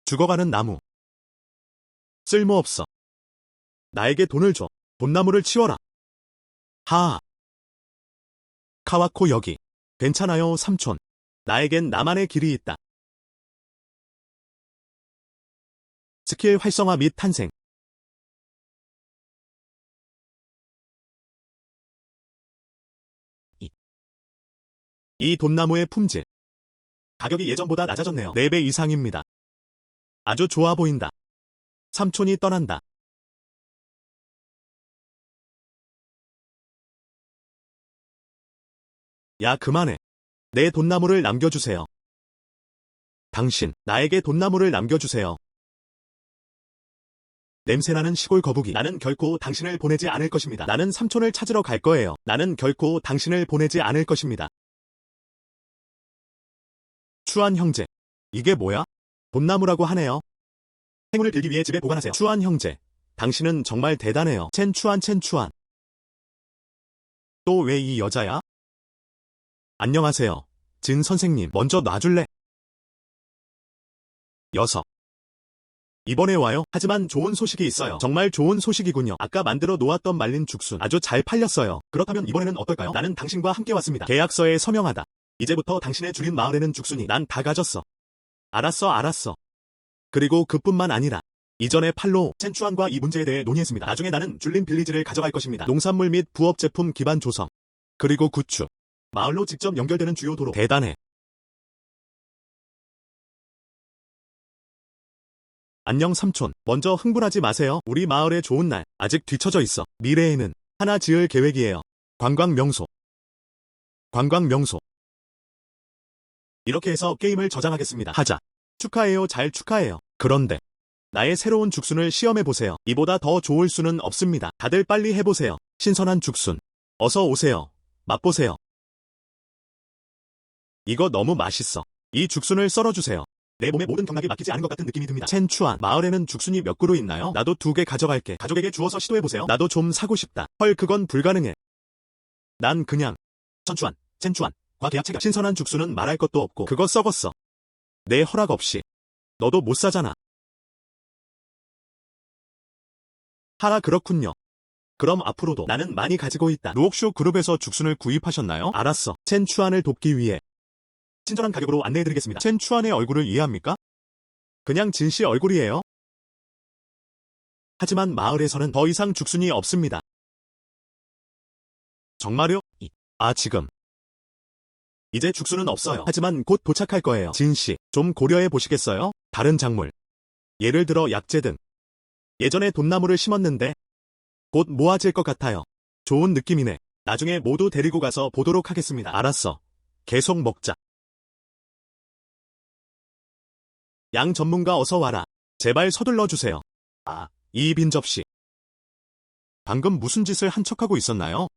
죽어가는 나무. 쓸모없어. 나에게 돈을 줘. 돈나무를 치워라. 하하. 카와코 여기. 괜찮아요, 삼촌. 나에겐 나만의 길이 있다. 스킬 활성화 및 탄생. 이 돈나무의 품질. 가격이 예전보다 낮아졌네요. 4배 이상입니다. 아주 좋아 보인다. 삼촌이 떠난다. 야, 그만해. 내 돈나무를 남겨주세요. 당신, 나에게 돈나무를 남겨주세요. 냄새나는 시골 거북이. 나는 결코 당신을 보내지 않을 것입니다. 나는 삼촌을 찾으러 갈 거예요. 나는 결코 당신을 보내지 않을 것입니다. 추한 형제. 이게 뭐야? 돈나무라고 하네요. 행운을 빌기 위해 집에 보관하세요. 추한 형제. 당신은 정말 대단해요. 첸추안. 또 왜 이 여자야? 안녕하세요. 진 선생님. 먼저 놔줄래? 녀석. 이번에 와요. 하지만 좋은 소식이 있어요. 정말 좋은 소식이군요. 아까 만들어 놓았던 말린 죽순 아주 잘 팔렸어요. 그렇다면 이번에는 어떨까요? 나는 당신과 함께 왔습니다. 계약서에 서명하다. 이제부터 당신의 줄인 마을에는 죽순이 난 다 가졌어. 알았어. 그리고 그뿐만 아니라 이전에 팔로 첸추안과 이 문제에 대해 논의했습니다. 나중에 나는 줄린 빌리지를 가져갈 것입니다. 농산물 및 부업 제품 기반 조성. 그리고 구축. 마을로 직접 연결되는 주요 도로. 대단해. 안녕 삼촌. 먼저 흥분하지 마세요. 우리 마을의 좋은 날 아직 뒤처져 있어. 미래에는 하나 지을 계획이에요. 관광명소. 이렇게 해서 게임을 저장하겠습니다. 하자. 축하해요. 잘 축하해요. 그런데 나의 새로운 죽순을 시험해보세요. 이보다 더 좋을 수는 없습니다. 다들 빨리 해보세요. 신선한 죽순. 어서 오세요. 맛보세요. 이거 너무 맛있어. 이 죽순을 썰어주세요. 내 몸에 모든 경락이 막히지 않은 것 같은 느낌이 듭니다. 첸추안. 마을에는 죽순이 몇 그루 있나요? 나도 2개 가져갈게. 가족에게 주어서 시도해보세요. 나도 좀 사고 싶다. 헐, 그건 불가능해. 난 그냥 첸추안. 과 계약 체결. 신선한 죽순은 말할 것도 없고 그거 썩었어. 내 허락 없이. 너도 못 사잖아. 하하, 그렇군요. 그럼 앞으로도 나는 많이 가지고 있다. 루옥쇼 그룹에서 죽순을 구입하셨나요? 알았어. 첸추안을 돕기 위해 친절한 가격으로 안내해드리겠습니다. 첸추안의 얼굴을 이해합니까? 그냥 진씨 얼굴이에요. 하지만 마을에서는 더 이상 죽순이 없습니다. 정말요? 지금. 이제 죽순은 없어요. 하지만 곧 도착할 거예요. 진씨, 좀 고려해 보시겠어요? 다른 작물. 예를 들어 약재 등. 예전에 돈나무를 심었는데 곧 모아질 것 같아요. 좋은 느낌이네. 나중에 모두 데리고 가서 보도록 하겠습니다. 알았어. 계속 먹자. 양 전문가 어서 와라. 제발 서둘러 주세요. 이 빈 접시. 방금 무슨 짓을 한 척하고 있었나요?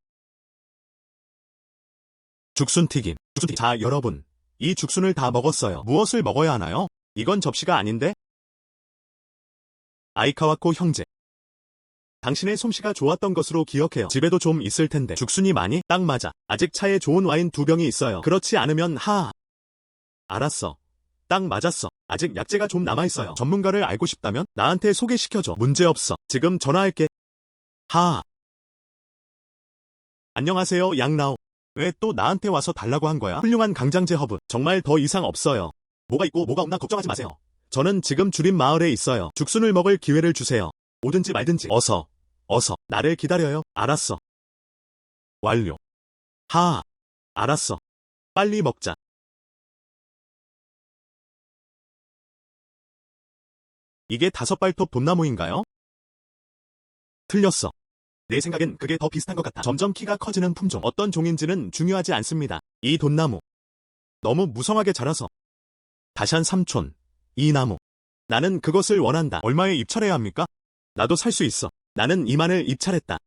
죽순튀김. 자, 여러분. 이 죽순을 다 먹었어요. 무엇을 먹어야 하나요? 이건 접시가 아닌데? 아이카와코 형제. 당신의 솜씨가 좋았던 것으로 기억해요. 집에도 좀 있을 텐데. 죽순이 많이? 딱 맞아. 아직 차에 좋은 와인 2병이 있어요. 그렇지 않으면 알았어. 딱 맞았어. 아직 약재가 좀 남아있어요. 전문가를 알고 싶다면 나한테 소개시켜줘. 문제없어. 지금 전화할게. 안녕하세요, 양라오. 왜 또 나한테 와서 달라고 한 거야? 훌륭한 강장제 허브. 정말 더 이상 없어요. 뭐가 있고 뭐가 없나 걱정하지 마세요. 저는 지금 주림 마을에 있어요. 죽순을 먹을 기회를 주세요. 오든지 말든지. 어서. 나를 기다려요. 알았어. 완료. 알았어. 빨리 먹자. 이게 5발톱 돈나무인가요? 틀렸어. 내 생각엔 그게 더 비슷한 것 같아. 점점 키가 커지는 품종. 어떤 종인지는 중요하지 않습니다. 이 돈나무. 너무 무성하게 자라서. 다시한 삼촌. 이 나무. 나는 그것을 원한다. 얼마에 입찰해야 합니까? 나도 살 수 있어. 나는 이만을 입찰했다.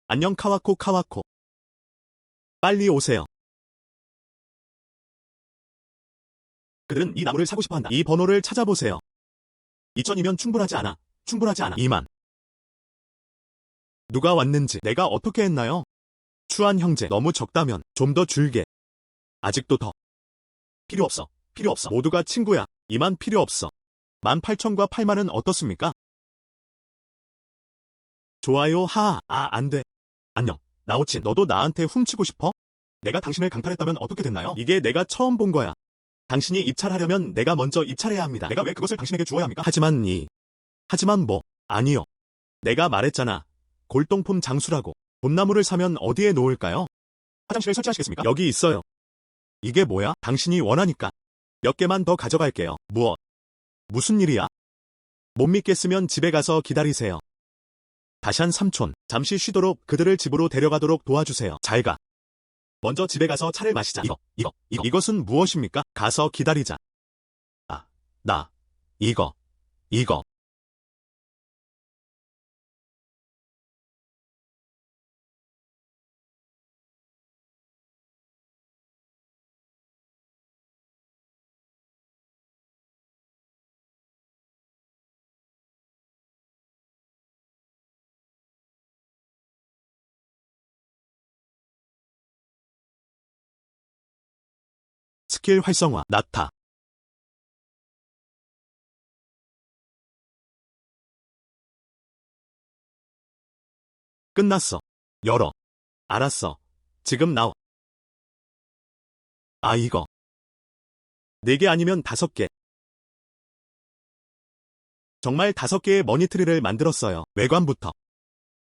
안녕 카와코. 빨리 오세요. 그들은 이 나무를 사고 싶어 한다. 이 번호를 찾아보세요. 2000이면 충분하지 않아. 2만. 누가 왔는지 내가 어떻게 했나요? 추한 형제, 너무 적다면 좀 더 줄게. 아직도 더. 필요 없어. 모두가 친구야. 2만 필요 없어. 18,000과 8만은 어떻습니까? 좋아요. 안 돼. 안녕. 나오친, 너도 나한테 훔치고 싶어? 내가 당신을 강탈했다면 어떻게 됐나요? 이게 내가 처음 본 거야. 당신이 입찰하려면 내가 먼저 입찰해야 합니다. 내가 왜 그것을 당신에게 주어야 합니까? 하지만 뭐? 아니요. 내가 말했잖아. 골동품 장수라고. 돈나무를 사면 어디에 놓을까요? 화장실에 설치하시겠습니까? 여기 있어요. 이게 뭐야? 당신이 원하니까. 몇 개만 더 가져갈게요. 무슨 일이야? 못 믿겠으면 집에 가서 기다리세요. 다시한 삼촌, 잠시 쉬도록 그들을 집으로 데려가도록 도와주세요. 잘 가. 먼저 집에 가서 차를 마시자. 이것은 무엇입니까? 가서 기다리자. 이거. 스킬 활성화, 나타. 끝났어. 열어. 알았어. 지금 나와. 이거. 4개 아니면 5개. 정말 5개의 머니트리를 만들었어요. 외관부터.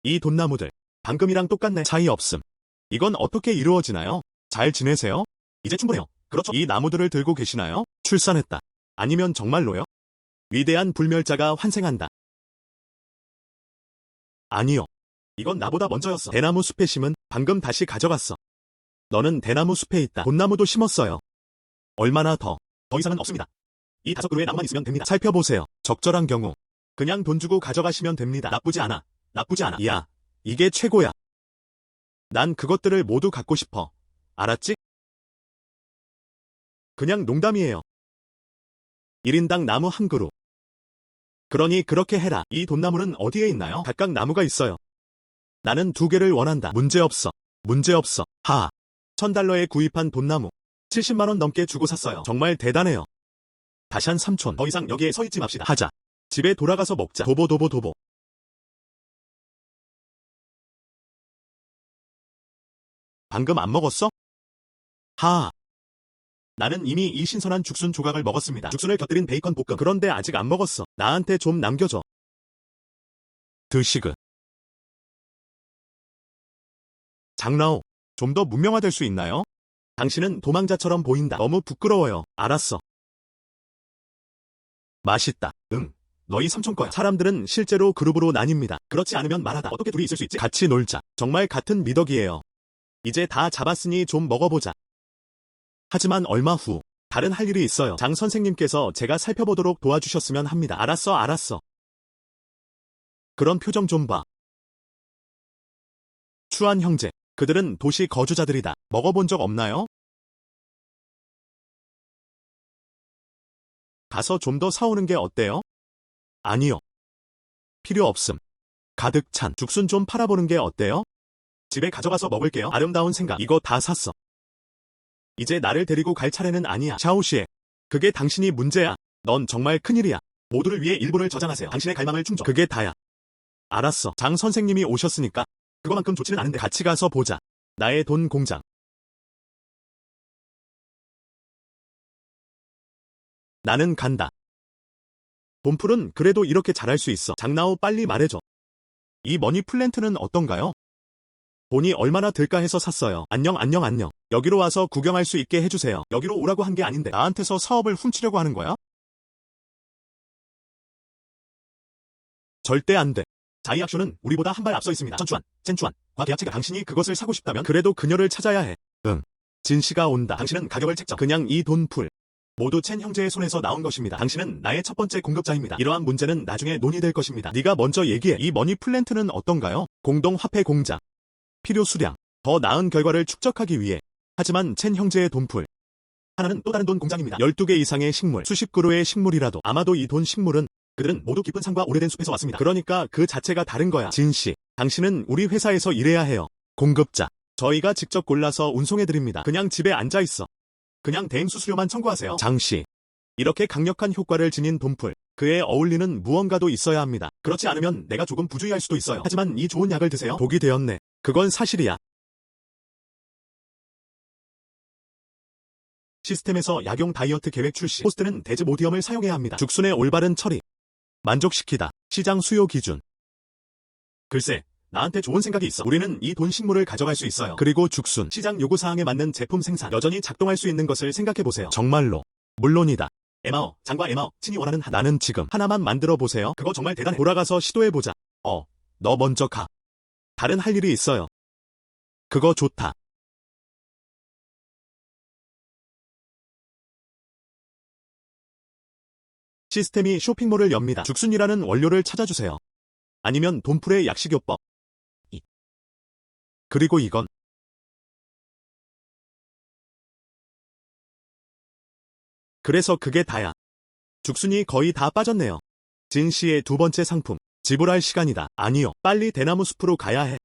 이 돈나무들. 방금이랑 똑같네. 차이 없음. 이건 어떻게 이루어지나요? 잘 지내세요? 이제 충분해요. 그렇죠. 이 나무들을 들고 계시나요? 출산했다. 아니면 정말로요? 위대한 불멸자가 환생한다. 아니요. 이건 나보다 먼저였어. 대나무 숲에 심은 방금 다시 가져갔어. 너는 대나무 숲에 있다. 돈나무도 심었어요. 얼마나 더 이상은 없습니다. 이 5그루의 나무만 있으면 됩니다. 살펴보세요. 적절한 경우 그냥 돈 주고 가져가시면 됩니다. 나쁘지 않아. 야, 이게 최고야. 난 그것들을 모두 갖고 싶어. 알았지? 그냥 농담이에요. 1인당 나무 1그루. 그러니 그렇게 해라. 이 돈나무는 어디에 있나요? 각각 나무가 있어요. 나는 2개를 원한다. 문제없어. 1,000달러에 구입한 돈나무. 70만원 넘게 주고 샀어요. 정말 대단해요. 다시한 삼촌, 더 이상 여기에 서 있지 맙시다. 하자. 집에 돌아가서 먹자. 도보. 방금 안 먹었어? 나는 이미 이 신선한 죽순 조각을 먹었습니다. 죽순을 곁들인 베이컨 볶음. 그런데 아직 안 먹었어. 나한테 좀 남겨줘. 드시그. 장라오, 좀 더 문명화될 수 있나요? 당신은 도망자처럼 보인다. 너무 부끄러워요. 알았어. 맛있다. 너희 삼촌 거야. 사람들은 실제로 그룹으로 나뉩니다. 그렇지 않으면 말하다. 어떻게 둘이 있을 수 있지? 같이 놀자. 정말 같은 미덕이에요. 이제 다 잡았으니 좀 먹어보자. 하지만 얼마 후 다른 할 일이 있어요. 장 선생님께서 제가 살펴보도록 도와주셨으면 합니다. 알았어. 그런 표정 좀 봐. 추한 형제. 그들은 도시 거주자들이다. 먹어본 적 없나요? 가서 좀 더 사오는 게 어때요? 아니요. 필요 없음. 가득 찬 죽순 좀 팔아보는 게 어때요? 집에 가져가서 먹을게요. 아름다운 생각. 이거 다 샀어. 이제 나를 데리고 갈 차례는 아니야. 샤오시에. 그게 당신이 문제야. 넌 정말 큰일이야. 모두를 위해 일부를 저장하세요. 당신의 갈망을 충족. 그게 다야. 알았어. 장 선생님이 오셨으니까 그거만큼 좋지는 않은데 같이 가서 보자. 나의 돈 공장. 나는 간다. 돈풀은 그래도 이렇게 잘할 수 있어. 장나오 빨리 말해줘. 이 머니 플랜트는 어떤가요? 돈이 얼마나 들까 해서 샀어요. 안녕. 여기로 와서 구경할 수 있게 해주세요. 여기로 오라고 한 게 아닌데 나한테서 사업을 훔치려고 하는 거야? 절대 안 돼. 자이악쇼는 우리보다 한 발 앞서 있습니다. 첸추안과 계약체가 당신이 그것을 사고 싶다면 그래도 그녀를 찾아야 해. 응. 진씨가 온다. 당신은 가격을 책정. 그냥 이 돈풀. 모두 첸 형제의 손에서 나온 것입니다. 당신은 나의 첫 번째 공급자입니다. 이러한 문제는 나중에 논의될 것입니다. 네가 먼저 얘기해. 이 머니 플랜트는 어떤가요? 공동 화폐 공장. 필요 수량. 더 나은 결과를 축적하기 위해. 하지만 첸 형제의 돈풀. 하나는 또 다른 돈 공장입니다. 12개 이상의 식물. 수십 그루의 식물이라도. 아마도 이 돈 식물은 그들은 모두 깊은 산과 오래된 숲에서 왔습니다. 그러니까 그 자체가 다른 거야. 진씨. 당신은 우리 회사에서 일해야 해요. 공급자. 저희가 직접 골라서 운송해드립니다. 그냥 집에 앉아있어. 그냥 대행 수수료만 청구하세요. 장씨. 이렇게 강력한 효과를 지닌 돈풀. 그에 어울리는 무언가도 있어야 합니다. 그렇지 않으면 내가 조금 부주의할 수도 있어요. 하지만 이 좋은 약을 드세요. 독이 되었네. 그건 사실이야. 시스템에서 약용 다이어트 계획 출시. 호스트는 데즈모디엄을 사용해야 합니다. 죽순의 올바른 처리. 만족시키다. 시장 수요 기준. 글쎄, 나한테 좋은 생각이 있어. 우리는 이 돈 식물을 가져갈 수 있어요. 그리고 죽순. 시장 요구사항에 맞는 제품 생산. 여전히 작동할 수 있는 것을 생각해보세요. 정말로. 물론이다. 에마어, 장과 에마어, 친이 원하는 한. 나는 지금 하나만 만들어 보세요. 그거 정말 대단해. 돌아가서 시도해보자. 너 먼저 가. 다른 할 일이 있어요. 그거 좋다. 시스템이 쇼핑몰을 엽니다. 죽순이라는 원료를 찾아주세요. 아니면 돈풀의 약식요법. 그리고 이건 그래서 그게 다야. 죽순이 거의 다 빠졌네요. 진씨의 두 번째 상품. 지불할 시간이다. 아니요. 빨리 대나무 숲으로 가야 해.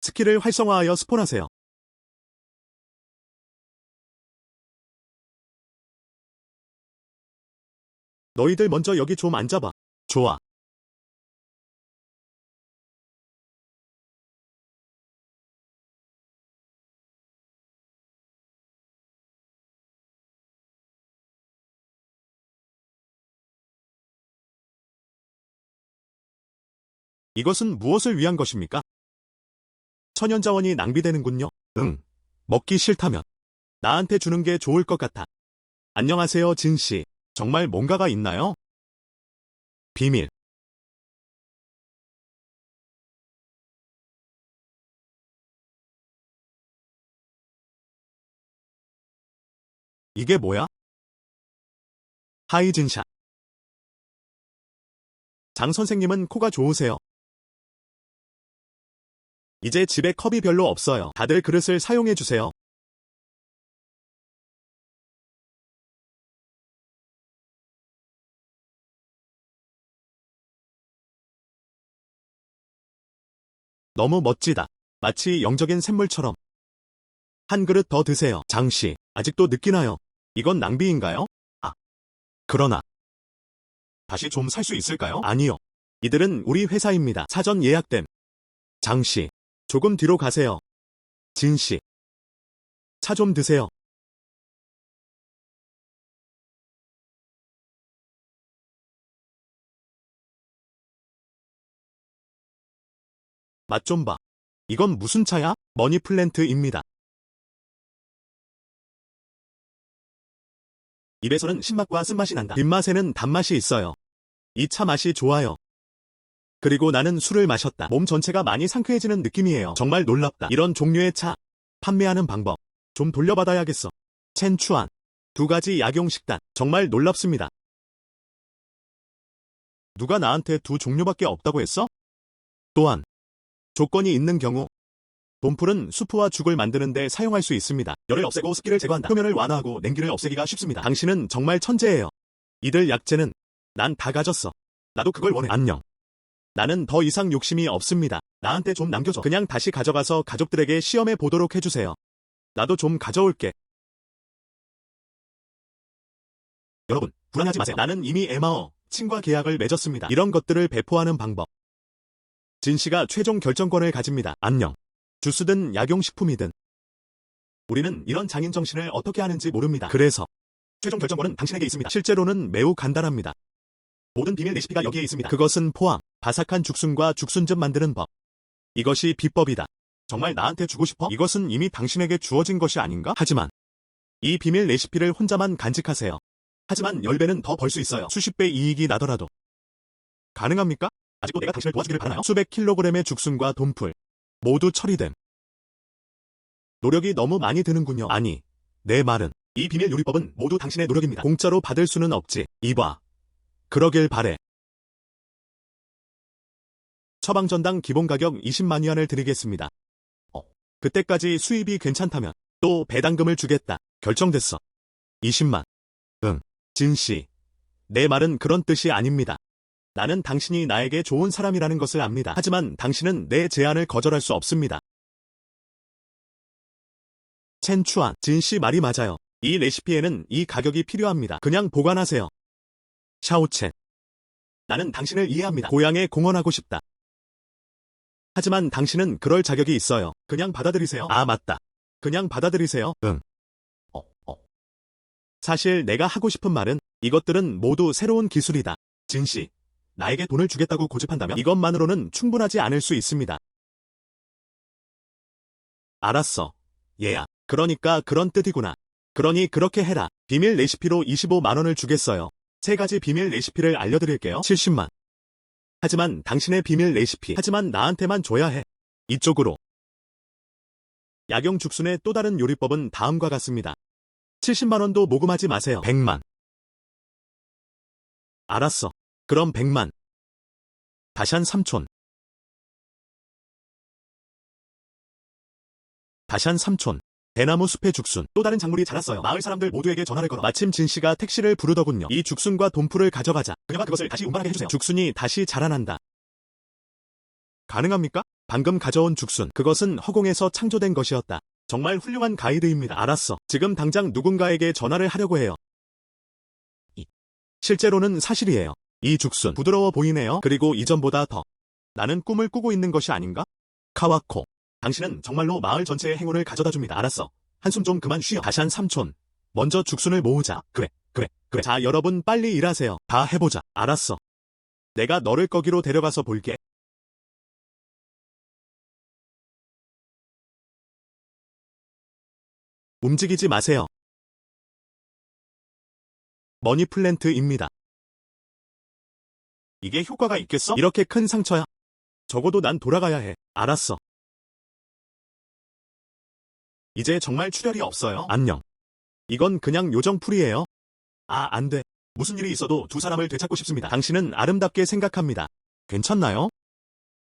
스킬을 활성화하여 스폰하세요. 너희들 먼저 여기 좀 앉아봐. 좋아. 이것은 무엇을 위한 것입니까? 천연자원이 낭비되는군요. 응. 먹기 싫다면 나한테 주는 게 좋을 것 같아. 안녕하세요, 진씨. 정말 뭔가가 있나요? 비밀. 이게 뭐야? 하이 진샤. 장 선생님은 코가 좋으세요. 이제 집에 컵이 별로 없어요. 다들 그릇을 사용해주세요. 너무 멋지다. 마치 영적인 샘물처럼. 한 그릇 더 드세요. 장씨, 아직도 느끼나요? 이건 낭비인가요? 그러나 다시 좀 살 수 있을까요? 아니요. 이들은 우리 회사입니다. 사전 예약됨. 장씨, 조금 뒤로 가세요. 진씨, 차 좀 드세요. 맛 좀 봐. 이건 무슨 차야? 머니플랜트입니다. 입에서는 신맛과 쓴맛이 난다. 뒷맛에는 단맛이 있어요. 이 차 맛이 좋아요. 그리고 나는 술을 마셨다. 몸 전체가 많이 상쾌해지는 느낌이에요. 정말 놀랍다. 이런 종류의 차 판매하는 방법 좀 돌려받아야겠어. 첸추안. 두 가지 약용 식단. 정말 놀랍습니다. 누가 나한테 두 종류밖에 없다고 했어? 또한 조건이 있는 경우 돈풀은 수프와 죽을 만드는 데 사용할 수 있습니다. 열을 없애고 습기를 제거한다. 표면을 완화하고 냉기를 없애기가 쉽습니다. 당신은 정말 천재예요. 이들 약재는 난 다 가졌어. 나도 그걸 원해. 안녕. 나는 더 이상 욕심이 없습니다. 나한테 좀 남겨줘. 그냥 다시 가져가서 가족들에게 시험해 보도록 해주세요. 나도 좀 가져올게. 여러분, 불안하지 마세요. 나는 이미 에마어, 친구와 계약을 맺었습니다. 이런 것들을 배포하는 방법. 진 씨가 최종 결정권을 가집니다. 안녕. 주스든 약용식품이든. 우리는 이런 장인 정신을 어떻게 하는지 모릅니다. 그래서 최종 결정권은 당신에게 있습니다. 실제로는 매우 간단합니다. 모든 비밀 레시피가 여기에 있습니다. 그것은 포함, 바삭한 죽순과 죽순즙 만드는 법. 이것이 비법이다. 정말 나한테 주고 싶어? 이것은 이미 당신에게 주어진 것이 아닌가? 하지만 이 비밀 레시피를 혼자만 간직하세요. 하지만 10배는 더 벌 수 있어요. 수십 배 이익이 나더라도. 가능합니까? 아직도 내가 당신을 도와주기를 바라나요? 수백 킬로그램의 죽순과 돈풀 모두 처리됨. 노력이 너무 많이 드는군요. 아니, 내 말은 이 비밀 요리법은 모두 당신의 노력입니다. 공짜로 받을 수는 없지. 이봐. 그러길 바래. 처방전당 기본 가격 20만 위안을 드리겠습니다. 그때까지 수입이 괜찮다면 또 배당금을 주겠다. 결정됐어. 20만. 응. 진씨. 내 말은 그런 뜻이 아닙니다. 나는 당신이 나에게 좋은 사람이라는 것을 압니다. 하지만 당신은 내 제안을 거절할 수 없습니다. 첸추안. 진씨 말이 맞아요. 이 레시피에는 이 가격이 필요합니다. 그냥 보관하세요. 샤오첸. 나는 당신을 이해합니다. 고향에 공헌하고 싶다. 하지만 당신은 그럴 자격이 있어요. 그냥 받아들이세요. 아, 맞다. 그냥 받아들이세요. 응. 사실 내가 하고 싶은 말은 이것들은 모두 새로운 기술이다. 진씨, 나에게 돈을 주겠다고 고집한다면 이것만으로는 충분하지 않을 수 있습니다. 알았어. 얘야. 그러니까 그런 뜻이구나. 그러니 그렇게 해라. 비밀 레시피로 25만 원을 주겠어요. 3가지 비밀 레시피를 알려드릴게요. 70만. 하지만 당신의 비밀 레시피. 하지만 나한테만 줘야 해. 이쪽으로. 약용 죽순의 또 다른 요리법은 다음과 같습니다. 70만 원도 모금하지 마세요. 100만. 알았어. 그럼 100만. 다샨 삼촌. 다샨 삼촌. 대나무 숲의 죽순. 또 다른 작물이 자랐어요. 마을 사람들 모두에게 전화를 걸어. 마침 진씨가 택시를 부르더군요. 이 죽순과 돈풀을 가져가자. 그녀가 그것을 다시 운반하게 해주세요. 죽순이 다시 자라난다. 가능합니까? 방금 가져온 죽순. 그것은 허공에서 창조된 것이었다. 정말 훌륭한 가이드입니다. 알았어. 지금 당장 누군가에게 전화를 하려고 해요. 실제로는 사실이에요. 이 죽순 부드러워 보이네요. 그리고 이전보다 더. 나는 꿈을 꾸고 있는 것이 아닌가? 카와코. 당신은 정말로 마을 전체의 행운을 가져다줍니다. 알았어. 한숨 좀 그만 쉬어. 다샨 삼촌. 먼저 죽순을 모으자. 그래. 자, 여러분 빨리 일하세요. 다 해보자. 알았어. 내가 너를 거기로 데려가서 볼게. 움직이지 마세요. 머니플랜트입니다. 이게 효과가 있겠어? 이렇게 큰 상처야. 적어도 난 돌아가야 해. 알았어. 이제 정말 출혈이 없어요. 안녕. 이건 그냥 요정풀이에요. 아, 안 돼. 무슨 일이 있어도 두 사람을 되찾고 싶습니다. 당신은 아름답게 생각합니다. 괜찮나요?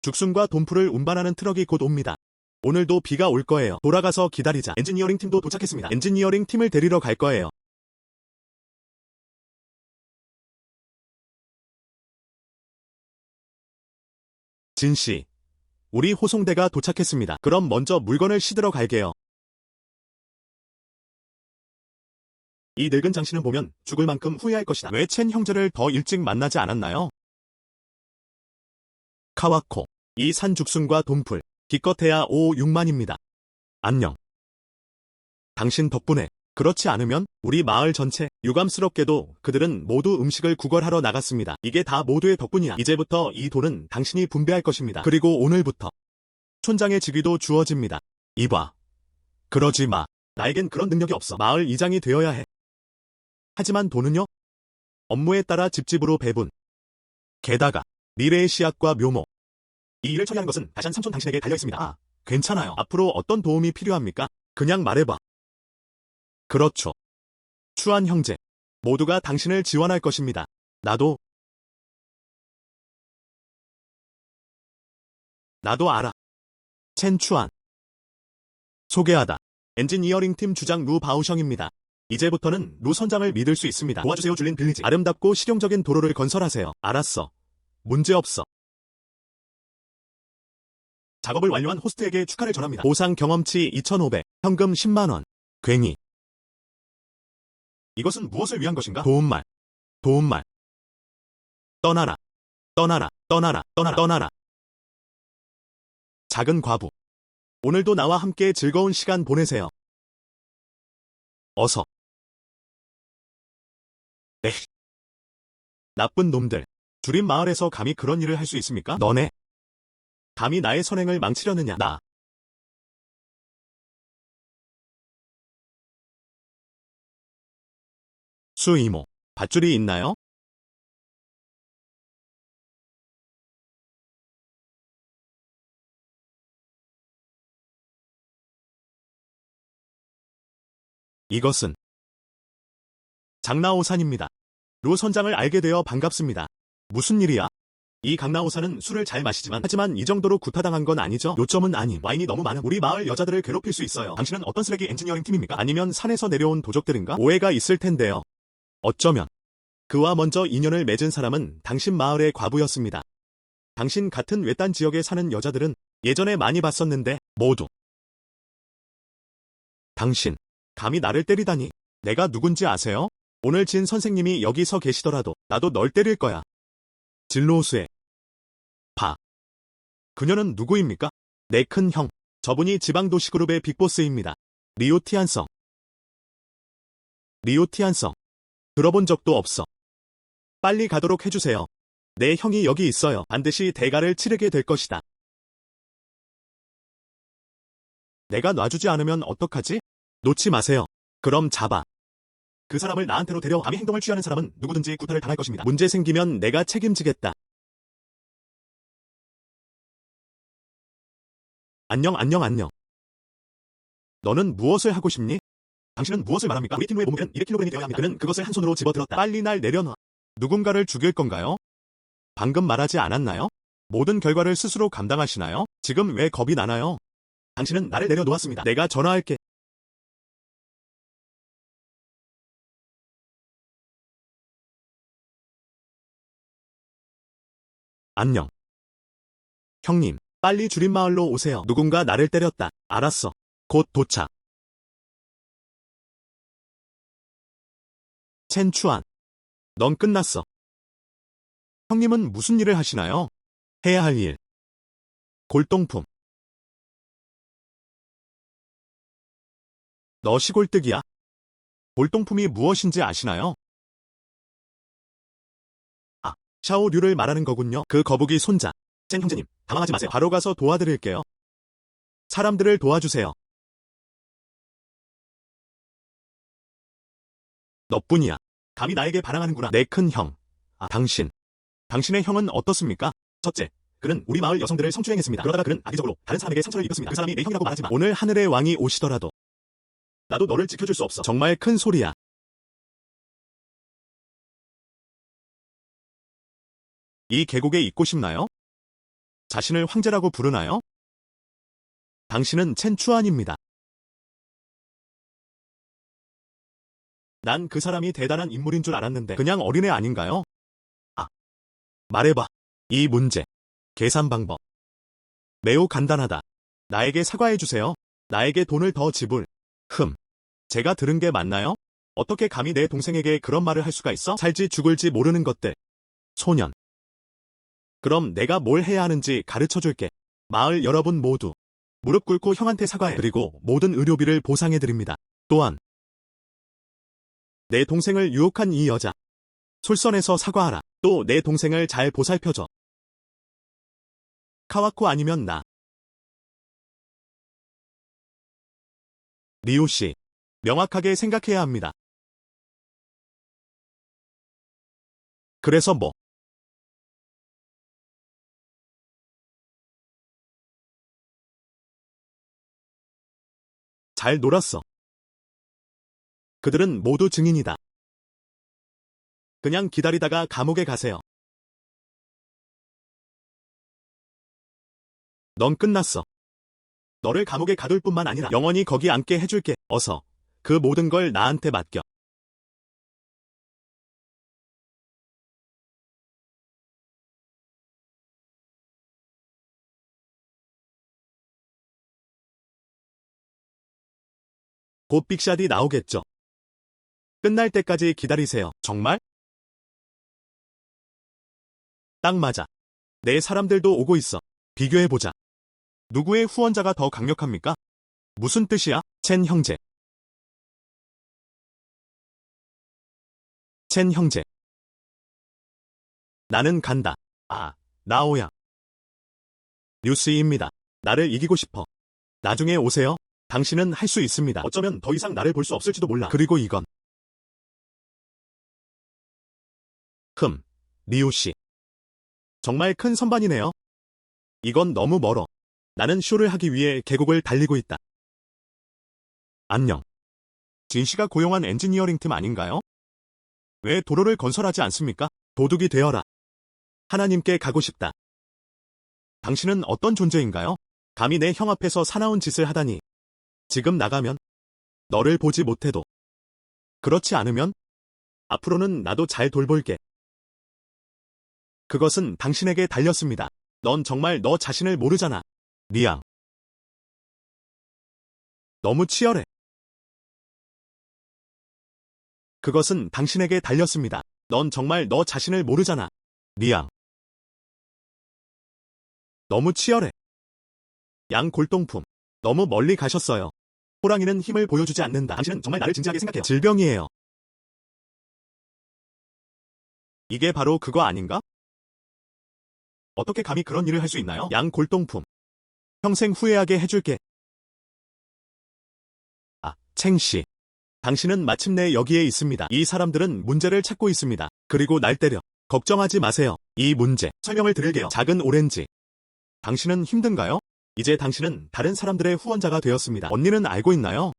죽순과 돈풀을 운반하는 트럭이 곧 옵니다. 오늘도 비가 올 거예요. 돌아가서 기다리자. 엔지니어링 팀도 도착했습니다. 엔지니어링 팀을 데리러 갈 거예요. 진씨. 우리 호송대가 도착했습니다. 그럼 먼저 물건을 싣으러 갈게요. 이 늙은 장씨는 보면 죽을 만큼 후회할 것이다. 왜 첸 형제를 더 일찍 만나지 않았나요? 카와코. 이 산 죽순과 돈풀. 기껏해야 6만입니다. 안녕. 당신 덕분에. 그렇지 않으면 우리 마을 전체, 유감스럽게도 그들은 모두 음식을 구걸하러 나갔습니다. 이게 다 모두의 덕분이야. 이제부터 이 돈은 당신이 분배할 것입니다. 그리고 오늘부터 촌장의 직위도 주어집니다. 이봐. 그러지 마. 나에겐 그런 능력이 없어. 마을 이장이 되어야 해. 하지만 돈은요? 업무에 따라 집집으로 배분. 게다가 미래의 씨앗과 묘목. 이 일을 처리하는 것은 다샨 삼촌 당신에게 달려있습니다. 아, 괜찮아요. 앞으로 어떤 도움이 필요합니까? 그냥 말해봐. 그렇죠. 추안 형제. 모두가 당신을 지원할 것입니다. 나도 알아. 첸 추안. 소개하다. 엔지니어링 팀 주장 루 바우셩입니다. 이제부터는 루 선장을 믿을 수 있습니다. 도와주세요 줄린 빌리지. 아름답고 실용적인 도로를 건설하세요. 알았어. 문제없어. 작업을 완료한 호스트에게 축하를 전합니다. 보상 경험치 2,500, 현금 10만 원. 괜히. 이것은 무엇을 위한 것인가? 도움말. 떠나라. 떠나라. 떠나라. 떠나라. 떠나라. 작은 과부. 오늘도 나와 함께 즐거운 시간 보내세요. 어서. 에휴. 나쁜 놈들. 주림 마을에서 감히 그런 일을 할 수 있습니까? 너네. 감히 나의 선행을 망치려느냐? 나. 수 이모. 밧줄이 있나요? 이것은 장나오산입니다. 루 선장을 알게 되어 반갑습니다. 무슨 일이야? 이 강나오산은 술을 잘 마시지만 하지만 이 정도로 구타당한 건 아니죠. 요점은 아닌 와인이 너무 많은 우리 마을 여자들을 괴롭힐 수 있어요. 당신은 어떤 쓰레기 엔지니어링 팀입니까? 아니면 산에서 내려온 도적들인가? 오해가 있을 텐데요. 어쩌면 그와 먼저 인연을 맺은 사람은 당신 마을의 과부였습니다. 당신 같은 외딴 지역에 사는 여자들은 예전에 많이 봤었는데 모두 당신 감히 나를 때리다니. 내가 누군지 아세요? 오늘 진 선생님이 여기 서 계시더라도 나도 널 때릴 거야. 진로수의 바. 그녀는 누구입니까? 내 큰 형. 저분이 지방도시그룹의 빅보스입니다. 리오티안성. 리오티안성. 들어본 적도 없어. 빨리 가도록 해주세요. 내 형이 여기 있어요. 반드시 대가를 치르게 될 것이다. 내가 놔주지 않으면 어떡하지? 놓지 마세요. 그럼 잡아. 그 사람을 나한테로 데려 감히 행동을 취하는 사람은 누구든지 구타를 당할 것입니다. 문제 생기면 내가 책임지겠다. 안녕 안녕 안녕. 너는 무엇을 하고 싶니? 당신은 무엇을 말합니까? 우리 팀의 몸무게는 200kg이 되어야 합니다. 그는 그것을 한 손으로 집어들었다. 빨리 날 내려놔. 누군가를 죽일 건가요? 방금 말하지 않았나요? 모든 결과를 스스로 감당하시나요? 지금 왜 겁이 나나요? 당신은 나를 내려놓았습니다. 내가 전화할게. 안녕. 형님, 빨리 주림마을로 오세요. 누군가 나를 때렸다. 알았어. 곧 도착. 첸추안. 넌 끝났어. 형님은 무슨 일을 하시나요? 해야 할 일. 골동품. 너 시골뜨기야? 골동품이 무엇인지 아시나요? 아, 샤오류를 말하는 거군요. 그 거북이 손자. 첸 형제님, 당황하지 마세요. 바로 가서 도와드릴게요. 사람들을 도와주세요. 너뿐이야. 감히 나에게 반항하는구나. 내 큰 형. 아, 당신. 당신의 형은 어떻습니까? 첫째, 그는 우리 마을 여성들을 성추행했습니다. 그러다가 그는 악의적으로 다른 사람에게 상처를 입혔습니다. 그 사람이 내 형이라고 말하지 마. 오늘 하늘의 왕이 오시더라도 나도 너를 지켜줄 수 없어. 정말 큰 소리야. 이 계곡에 있고 싶나요? 자신을 황제라고 부르나요? 당신은 첸추안입니다. 난 그 사람이 대단한 인물인 줄 알았는데 그냥 어린애 아닌가요? 아, 말해봐. 이 문제. 계산 방법. 매우 간단하다. 나에게 사과해주세요. 나에게 돈을 더 지불. 제가 들은 게 맞나요? 어떻게 감히 내 동생에게 그런 말을 할 수가 있어? 살지 죽을지 모르는 것들. 소년. 그럼 내가 뭘 해야 하는지 가르쳐줄게. 마을 여러분 모두 무릎 꿇고 형한테 사과해. 그리고 모든 의료비를 보상해드립니다. 또한 내 동생을 유혹한 이 여자. 솔선해서 사과하라. 또 내 동생을 잘 보살펴줘. 카와코 아니면 나. 리오 씨. 명확하게 생각해야 합니다. 그래서 뭐? 잘 놀았어. 그들은 모두 증인이다. 그냥 기다리다가 감옥에 가세요. 넌 끝났어. 너를 감옥에 가둘 뿐만 아니라 영원히 거기 앉게 해줄게. 어서. 그 모든 걸 나한테 맡겨. 곧 빅샷이 나오겠죠. 끝날 때까지 기다리세요. 정말? 딱 맞아. 내 사람들도 오고 있어. 비교해보자. 누구의 후원자가 더 강력합니까? 무슨 뜻이야? 첸 형제. 첸 형제. 나는 간다. 아, 나오야. 뉴스입니다. 나를 이기고 싶어. 나중에 오세요. 당신은 할 수 있습니다. 어쩌면 더 이상 나를 볼 수 없을지도 몰라. 그리고 이건. 리우 씨. 정말 큰 선반이네요. 이건 너무 멀어. 나는 쇼를 하기 위해 계곡을 달리고 있다. 안녕. 진 씨가 고용한 엔지니어링 팀 아닌가요? 왜 도로를 건설하지 않습니까? 도둑이 되어라. 하나님께 가고 싶다. 당신은 어떤 존재인가요? 감히 내 형 앞에서 사나운 짓을 하다니. 지금 나가면 너를 보지 못해도. 그렇지 않으면 앞으로는 나도 잘 돌볼게. 그것은 당신에게 달렸습니다. 넌 정말 너 자신을 모르잖아. 리앙. 너무 치열해. 그것은 당신에게 달렸습니다. 넌 정말 너 자신을 모르잖아. 리앙. 너무 치열해. 양 골동품. 너무 멀리 가셨어요. 호랑이는 힘을 보여주지 않는다. 당신은 정말 나를 진지하게 생각해요. 질병이에요. 이게 바로 그거 아닌가? 어떻게 감히 그런 일을 할 수 있나요? 양 골동품. 평생 후회하게 해줄게. 아, 챙씨. 당신은 마침내 여기에 있습니다. 이 사람들은 문제를 찾고 있습니다. 그리고 날 때려. 걱정하지 마세요. 이 문제. 설명을 드릴게요. 작은 오렌지. 당신은 힘든가요? 이제 당신은 다른 사람들의 후원자가 되었습니다. 언니는 알고 있나요?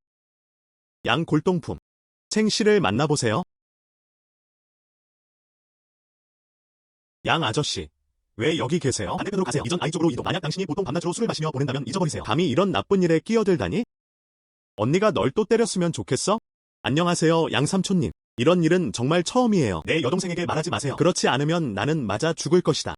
양 골동품. 챙씨를 만나보세요. 양 아저씨. 왜 여기 계세요? 반대편으로 가세요. 이전 아이 쪽으로 이동. 만약 당신이 보통 밤낮으로 술을 마시며 보낸다면 잊어버리세요. 감히 이런 나쁜 일에 끼어들다니? 언니가 널 또 때렸으면 좋겠어? 안녕하세요, 양삼촌님. 이런 일은 정말 처음이에요. 내 여동생에게 말하지 마세요. 그렇지 않으면 나는 맞아 죽을 것이다.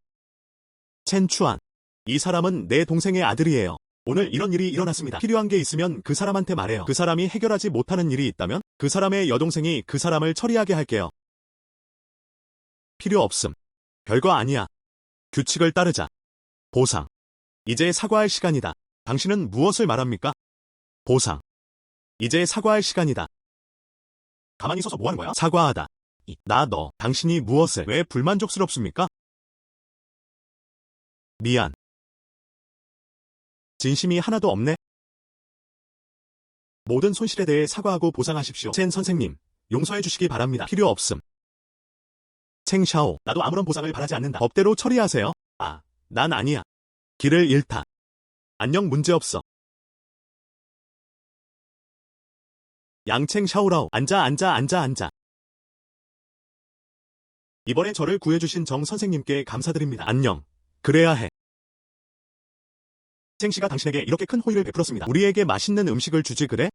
첸 추안. 이 사람은 내 동생의 아들이에요. 오늘 이런 일이 일어났습니다. 필요한 게 있으면 그 사람한테 말해요. 그 사람이 해결하지 못하는 일이 있다면 그 사람의 여동생이 그 사람을 처리하게 할게요. 필요 없음. 별거 아니야. 규칙을 따르자. 보상. 이제 사과할 시간이다. 당신은 무엇을 말합니까? 보상. 이제 사과할 시간이다. 가만히 서서 뭐 하는 거야? 사과하다. 너, 당신이 무엇을, 왜 불만족스럽습니까? 미안. 진심이 하나도 없네. 모든 손실에 대해 사과하고 보상하십시오. 첸 선생님, 용서해 주시기 바랍니다. 필요 없음. 챙샤오, 나도 아무런 보상을 바라지 않는다. 법대로 처리하세요. 아, 난 아니야. 길을 잃다. 안녕 문제없어. 양챙 샤오라오. 앉아. 이번에 저를 구해주신 정 선생님께 감사드립니다. 안녕. 그래야 해. 챙 씨가 당신에게 이렇게 큰 호의를 베풀었습니다. 우리에게 맛있는 음식을 주지 그래?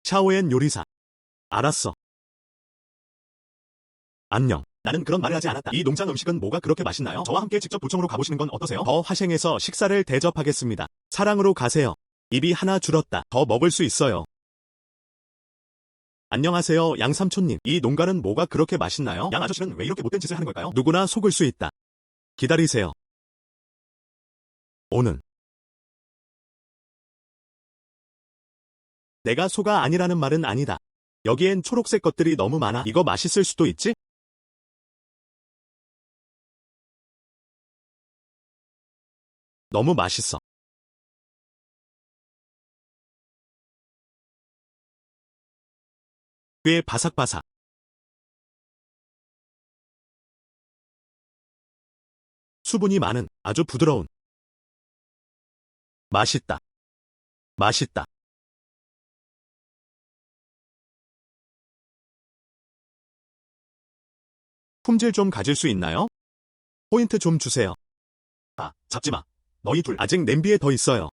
샤오엔 요리사. 알았어. 안녕. 나는 그런 말을 하지 않았다. 이 농장 음식은 뭐가 그렇게 맛있나요? 저와 함께 직접 도청으로 가보시는 건 어떠세요? 더 화생해서 식사를 대접하겠습니다. 사랑으로 가세요. 입이 하나 줄었다. 더 먹을 수 있어요. 안녕하세요, 양삼촌님. 이 농가는 뭐가 그렇게 맛있나요? 양 아저씨는 왜 이렇게 못된 짓을 하는 걸까요? 누구나 속을 수 있다. 기다리세요. 오는. 내가 소가 아니라는 말은 아니다. 여기엔 초록색 것들이 너무 많아. 이거 맛있을 수도 있지? 너무 맛있어. 꽤 바삭바삭. 수분이 많은, 아주 부드러운. 맛있다. 맛있다. 품질 좀 가질 수 있나요? 포인트 좀 주세요. 아, 잡지 마. 너희 둘 아직 냄비에 더 있어요.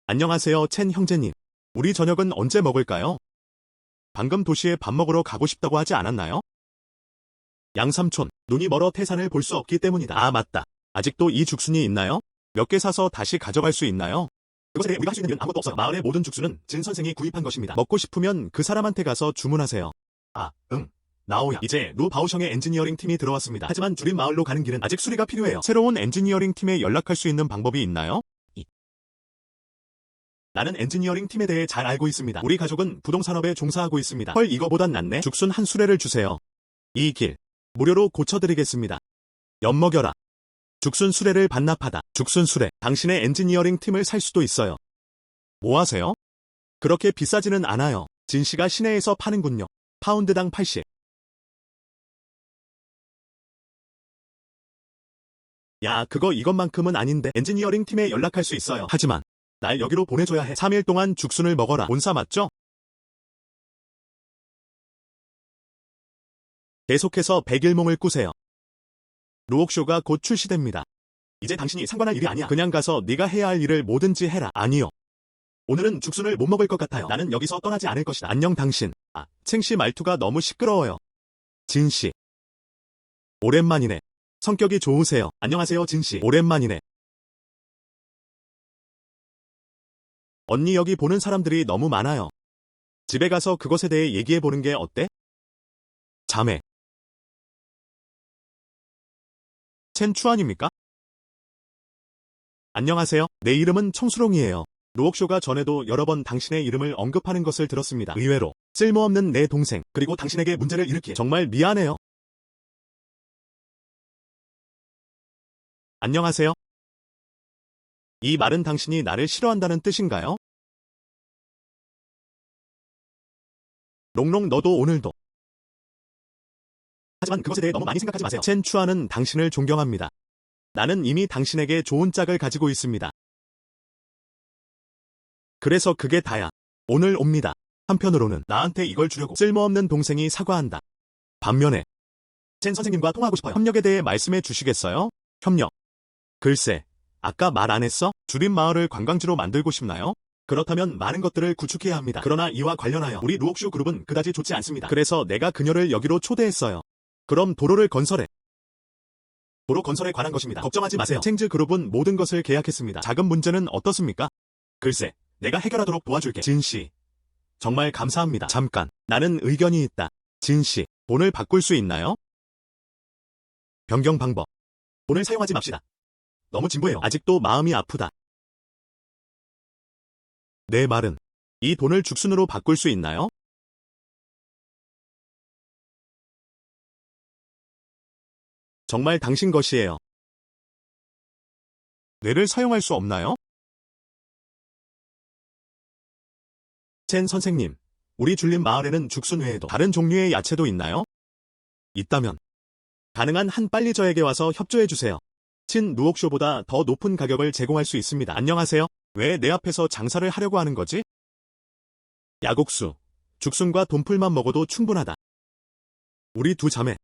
안녕하세요, 첸 형제님. 우리 저녁은 언제 먹을까요? 방금 도시에 밥 먹으러 가고 싶다고 하지 않았나요? 양삼촌, 눈이 멀어 태산을 볼 수 없기 때문이다. 아, 맞다. 아직도 이 죽순이 있나요? 몇 개 사서 다시 가져갈 수 있나요? 그것에 대해 우리가 할 수 있는 일은 아무것도 없어요. 마을의 모든 죽순은 진 선생이 구입한 것입니다. 먹고 싶으면 그 사람한테 가서 주문하세요. 아, 응. 나오야. 이제 루 바우성의 엔지니어링 팀이 들어왔습니다. 하지만 주린 마을로 가는 길은 아직 수리가 필요해요. 새로운 엔지니어링 팀에 연락할 수 있는 방법이 있나요? 나는 엔지니어링 팀에 대해 잘 알고 있습니다. 우리 가족은 부동산업에 종사하고 있습니다. 헐, 이거보단 낫네. 죽순 한 수레를 주세요. 이 길 무료로 고쳐드리겠습니다. 엿먹여라. 죽순 수레를 반납하다. 죽순 수레. 당신의 엔지니어링 팀을 살 수도 있어요. 뭐 하세요? 그렇게 비싸지는 않아요. 진씨가 시내에서 파는군요. 파운드당 80. 야, 그거 이것만큼은 아닌데. 엔지니어링 팀에 연락할 수 있어요. 하지만 날 여기로 보내줘야 해. 3일 동안 죽순을 먹어라. 본사 맞죠? 계속해서 백일몽을 꾸세요. 루옥쇼가 곧 출시됩니다. 이제 당신이 상관할 일이 아니야. 그냥 가서 네가 해야 할 일을 뭐든지 해라. 아니요. 오늘은 죽순을 못 먹을 것 같아요. 나는 여기서 떠나지 않을 것이다. 안녕 당신. 아, 챙씨 말투가 너무 시끄러워요. 진씨. 오랜만이네. 성격이 좋으세요. 안녕하세요 진씨. 오랜만이네. 언니 여기 보는 사람들이 너무 많아요. 집에 가서 그것에 대해 얘기해보는 게 어때? 자매. 첸 추안입니까? 안녕하세요. 내 이름은 청수롱이에요. 루옥쇼가 전에도 여러 번 당신의 이름을 언급하는 것을 들었습니다. 의외로 쓸모없는 내 동생, 그리고 당신에게 문제를 일으키 정말 미안해요. 안녕하세요. 이 말은 당신이 나를 싫어한다는 뜻인가요? 롱롱 너도 오늘도. 하지만 그것에 대해 너무 많이 생각하지 마세요. 첸 추안은 당신을 존경합니다. 나는 이미 당신에게 좋은 짝을 가지고 있습니다. 그래서 그게 다야. 오늘 옵니다. 한편으로는 나한테 이걸 주려고 쓸모없는 동생이 사과한다. 반면에 첸 선생님과 통화하고 싶어요. 협력에 대해 말씀해 주시겠어요? 협력. 글쎄, 아까 말 안 했어? 주린 마을을 관광지로 만들고 싶나요? 그렇다면 많은 것들을 구축해야 합니다. 그러나 이와 관련하여 우리 루옥쇼 그룹은 그다지 좋지 않습니다. 그래서 내가 그녀를 여기로 초대했어요. 그럼 도로를 건설해. 도로 건설에 관한 것입니다. 걱정하지 마세요. 챙즈 그룹은 모든 것을 계약했습니다. 자금 문제는 어떻습니까? 글쎄, 내가 해결하도록 도와줄게. 진씨. 정말 감사합니다. 잠깐, 나는 의견이 있다. 진씨, 돈을 바꿀 수 있나요? 변경 방법. 돈을 사용하지 맙시다. 너무 진부해요. 아직도 마음이 아프다. 내 말은 이 돈을 죽순으로 바꿀 수 있나요? 정말 당신 것이에요. 뇌를 사용할 수 없나요? 첸 선생님, 우리 줄림 마을에는 죽순 외에도 다른 종류의 야채도 있나요? 있다면 가능한 한 빨리 저에게 와서 협조해주세요. 친 루옥쇼보다 더 높은 가격을 제공할 수 있습니다. 안녕하세요. 왜 내 앞에서 장사를 하려고 하는 거지? 야국수, 죽순과 돈풀만 먹어도 충분하다. 우리 두 자매.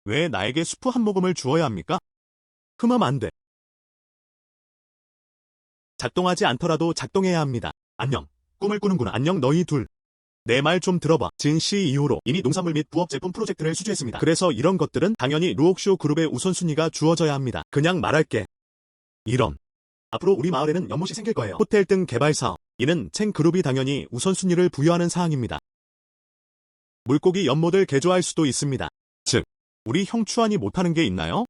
왜 나에게 수프 한 모금을 주어야 합니까? 흠하면 안 돼. 작동하지 않더라도 작동해야 합니다. 안녕. 꿈을 꾸는구나. 안녕 너희 둘. 내 말 좀 들어봐. 진씨 이후로 이미 농산물 및 부업 제품 프로젝트를 수주했습니다. 그래서 이런 것들은 당연히 루옥쇼 그룹의 우선순위가 주어져야 합니다. 그냥 말할게. 이런. 앞으로 우리 마을에는 연못이 생길 거예요. 호텔 등 개발 사업. 이는 첸 그룹이 당연히 우선순위를 부여하는 사항입니다. 물고기 연못을 개조할 수도 있습니다. 즉, 우리 형 추안이 못하는 게 있나요?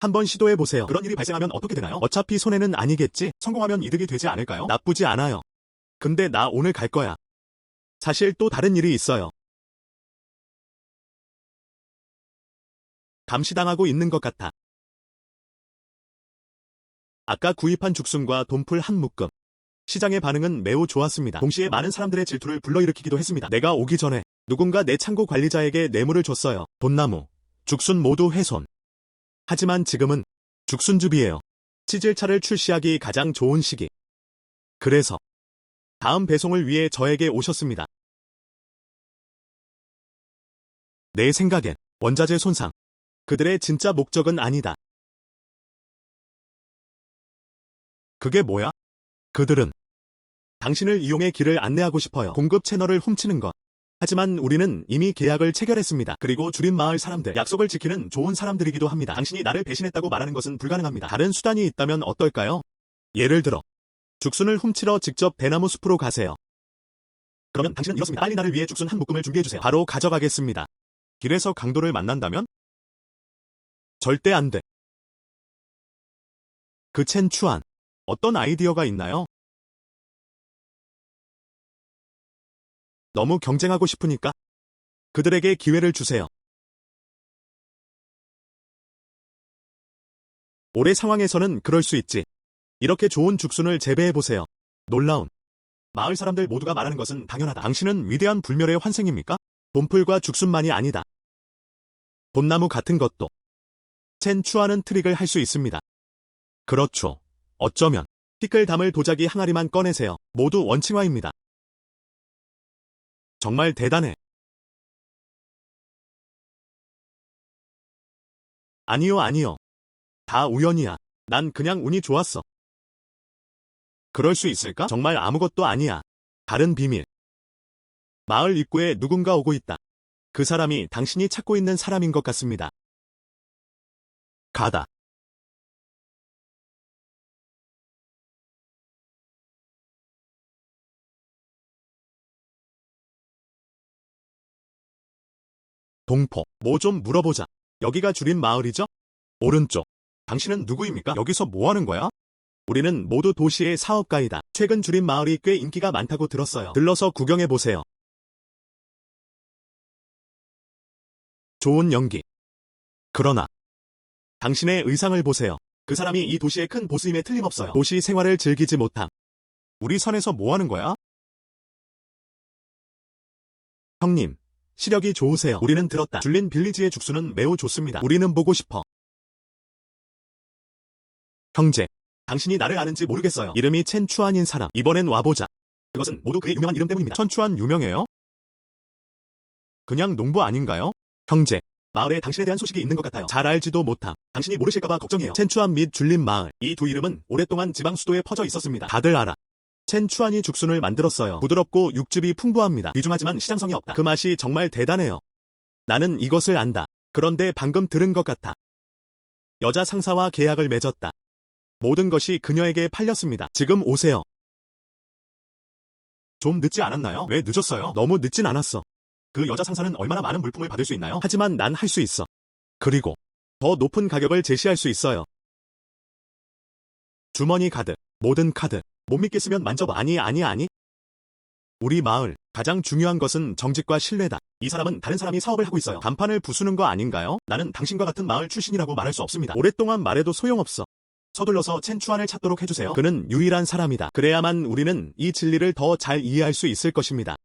한번 시도해보세요. 그런 일이 발생하면 어떻게 되나요? 어차피 손해는 아니겠지? 성공하면 이득이 되지 않을까요? 나쁘지 않아요. 근데 나 오늘 갈 거야. 사실 또 다른 일이 있어요. 감시당하고 있는 것 같아. 아까 구입한 죽순과 돈풀 한 묶음. 시장의 반응은 매우 좋았습니다. 동시에 많은 사람들의 질투를 불러일으키기도 했습니다. 내가 오기 전에 누군가 내 창고 관리자에게 뇌물을 줬어요. 돈나무, 죽순 모두 훼손. 하지만 지금은 죽순즙이에요. 치질차를 출시하기 가장 좋은 시기. 그래서 다음 배송을 위해 저에게 오셨습니다. 내 생각엔 원자재 손상. 그들의 진짜 목적은 아니다. 그게 뭐야? 그들은 당신을 이용해 길을 안내하고 싶어요. 공급 채널을 훔치는 것. 하지만 우리는 이미 계약을 체결했습니다. 그리고 주린 마을 사람들, 약속을 지키는 좋은 사람들이기도 합니다. 당신이 나를 배신했다고 말하는 것은 불가능합니다. 다른 수단이 있다면 어떨까요? 예를 들어, 죽순을 훔치러 직접 대나무 숲으로 가세요. 그러면 당신은 이렇습니다. 빨리 나를 위해 죽순 한 묶음을 준비해주세요. 바로 가져가겠습니다. 길에서 강도를 만난다면? 절대 안 돼. 그 첸 추안, 어떤 아이디어가 있나요? 너무 경쟁하고 싶으니까 그들에게 기회를 주세요. 올해 상황에서는 그럴 수 있지. 이렇게 좋은 죽순을 재배해보세요. 놀라운. 마을 사람들 모두가 말하는 것은 당연하다. 당신은 위대한 불멸의 환생입니까? 돈풀과 죽순만이 아니다. 봄나무 같은 것도. 첸 추안은 트릭을 할 수 있습니다. 그렇죠. 어쩌면 피클 담을 도자기 항아리만 꺼내세요. 모두 원칭화입니다. 정말 대단해. 아니요, 아니요. 다 우연이야. 난 그냥 운이 좋았어. 그럴 수 있을까? 정말 아무것도 아니야. 다른 비밀. 마을 입구에 누군가 오고 있다. 그 사람이 당신이 찾고 있는 사람인 것 같습니다. 가다. 동포. 뭐 좀 물어보자. 여기가 주린 마을이죠? 오른쪽. 당신은 누구입니까? 여기서 뭐 하는 거야? 우리는 모두 도시의 사업가이다. 최근 주린 마을이 꽤 인기가 많다고 들었어요. 들러서 구경해보세요. 좋은 연기. 그러나 당신의 의상을 보세요. 그 사람이 이 도시의 큰 보스임에 틀림없어요. 도시 생활을 즐기지 못함. 우리 선에서 뭐 하는 거야? 형님, 시력이 좋으세요. 우리는 들었다. 줄린 빌리지의 죽순은 매우 좋습니다. 우리는 보고 싶어. 형제, 당신이 나를 아는지 모르겠어요. 이름이 첸 추안인 사람. 이번엔 와보자. 그것은 모두 그의 유명한 이름 때문입니다. 천 추안 유명해요? 그냥 농부 아닌가요? 형제, 마을에 당신에 대한 소식이 있는 것 같아요. 잘 알지도 못함. 당신이 모르실까봐 걱정이에요. 첸 추안 및 줄린 마을. 이 두 이름은 오랫동안 지방 수도에 퍼져 있었습니다. 다들 알아. 첸 추안이 죽순을 만들었어요. 부드럽고 육즙이 풍부합니다. 귀중하지만 시장성이 없다. 그 맛이 정말 대단해요. 나는 이것을 안다. 그런데 방금 들은 것 같아. 여자 상사와 계약을 맺었다. 모든 것이 그녀에게 팔렸습니다. 지금 오세요. 좀 늦지 않았나요? 왜 늦었어요? 너무 늦진 않았어. 그 여자 상사는 얼마나 많은 물품을 받을 수 있나요? 하지만 난 할 수 있어. 그리고 더 높은 가격을 제시할 수 있어요. 주머니 가득, 모든 카드. 못 믿겠으면 만져봐. 아니. 우리 마을, 가장 중요한 것은 정직과 신뢰다. 이 사람은 다른 사람이 사업을 하고 있어요. 간판을 부수는 거 아닌가요? 나는 당신과 같은 마을 출신이라고 말할 수 없습니다. 오랫동안 말해도 소용없어. 서둘러서 첸 추안을 찾도록 해주세요. 그는 유일한 사람이다. 그래야만 우리는 이 진리를 더 잘 이해할 수 있을 것입니다.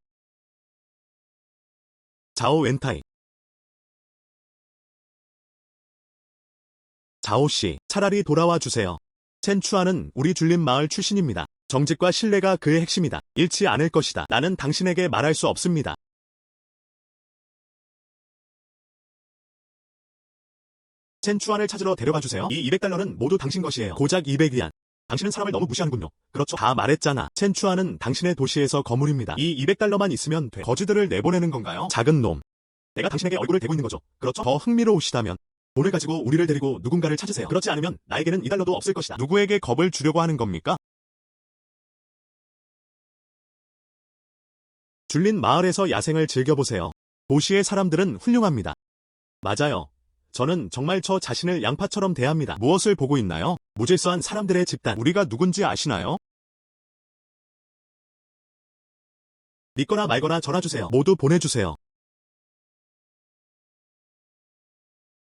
자오 웬타이. 자오씨, 차라리 돌아와 주세요. 첸 추안은 우리 줄린 마을 출신입니다. 정직과 신뢰가 그의 핵심이다. 잃지 않을 것이다. 나는 당신에게 말할 수 없습니다. 첸 추안을 찾으러 데려가 주세요. 이 200달러는 모두 당신 것이에요. 고작 200위안. 당신은 사람을 너무 무시하는군요. 그렇죠. 다 말했잖아. 첸 추안은 당신의 도시에서 거물입니다. 이 200달러만 있으면 돼. 거지들을 내보내는 건가요? 작은 놈. 내가 당신에게 얼굴을 대고 있는 거죠. 그렇죠? 더 흥미로우시다면 돈을 가지고 우리를 데리고 누군가를 찾으세요. 그렇지 않으면 나에게는 2달러도 없을 것이다. 누구에게 겁을 주려고 하는 겁니까? 줄린 마을에서 야생을 즐겨보세요. 도시의 사람들은 훌륭합니다. 맞아요. 저는 정말 저 자신을 양파처럼 대합니다. 무엇을 보고 있나요? 무질서한 사람들의 집단. 우리가 누군지 아시나요? 믿거나 말거나 전화주세요. 모두 보내주세요.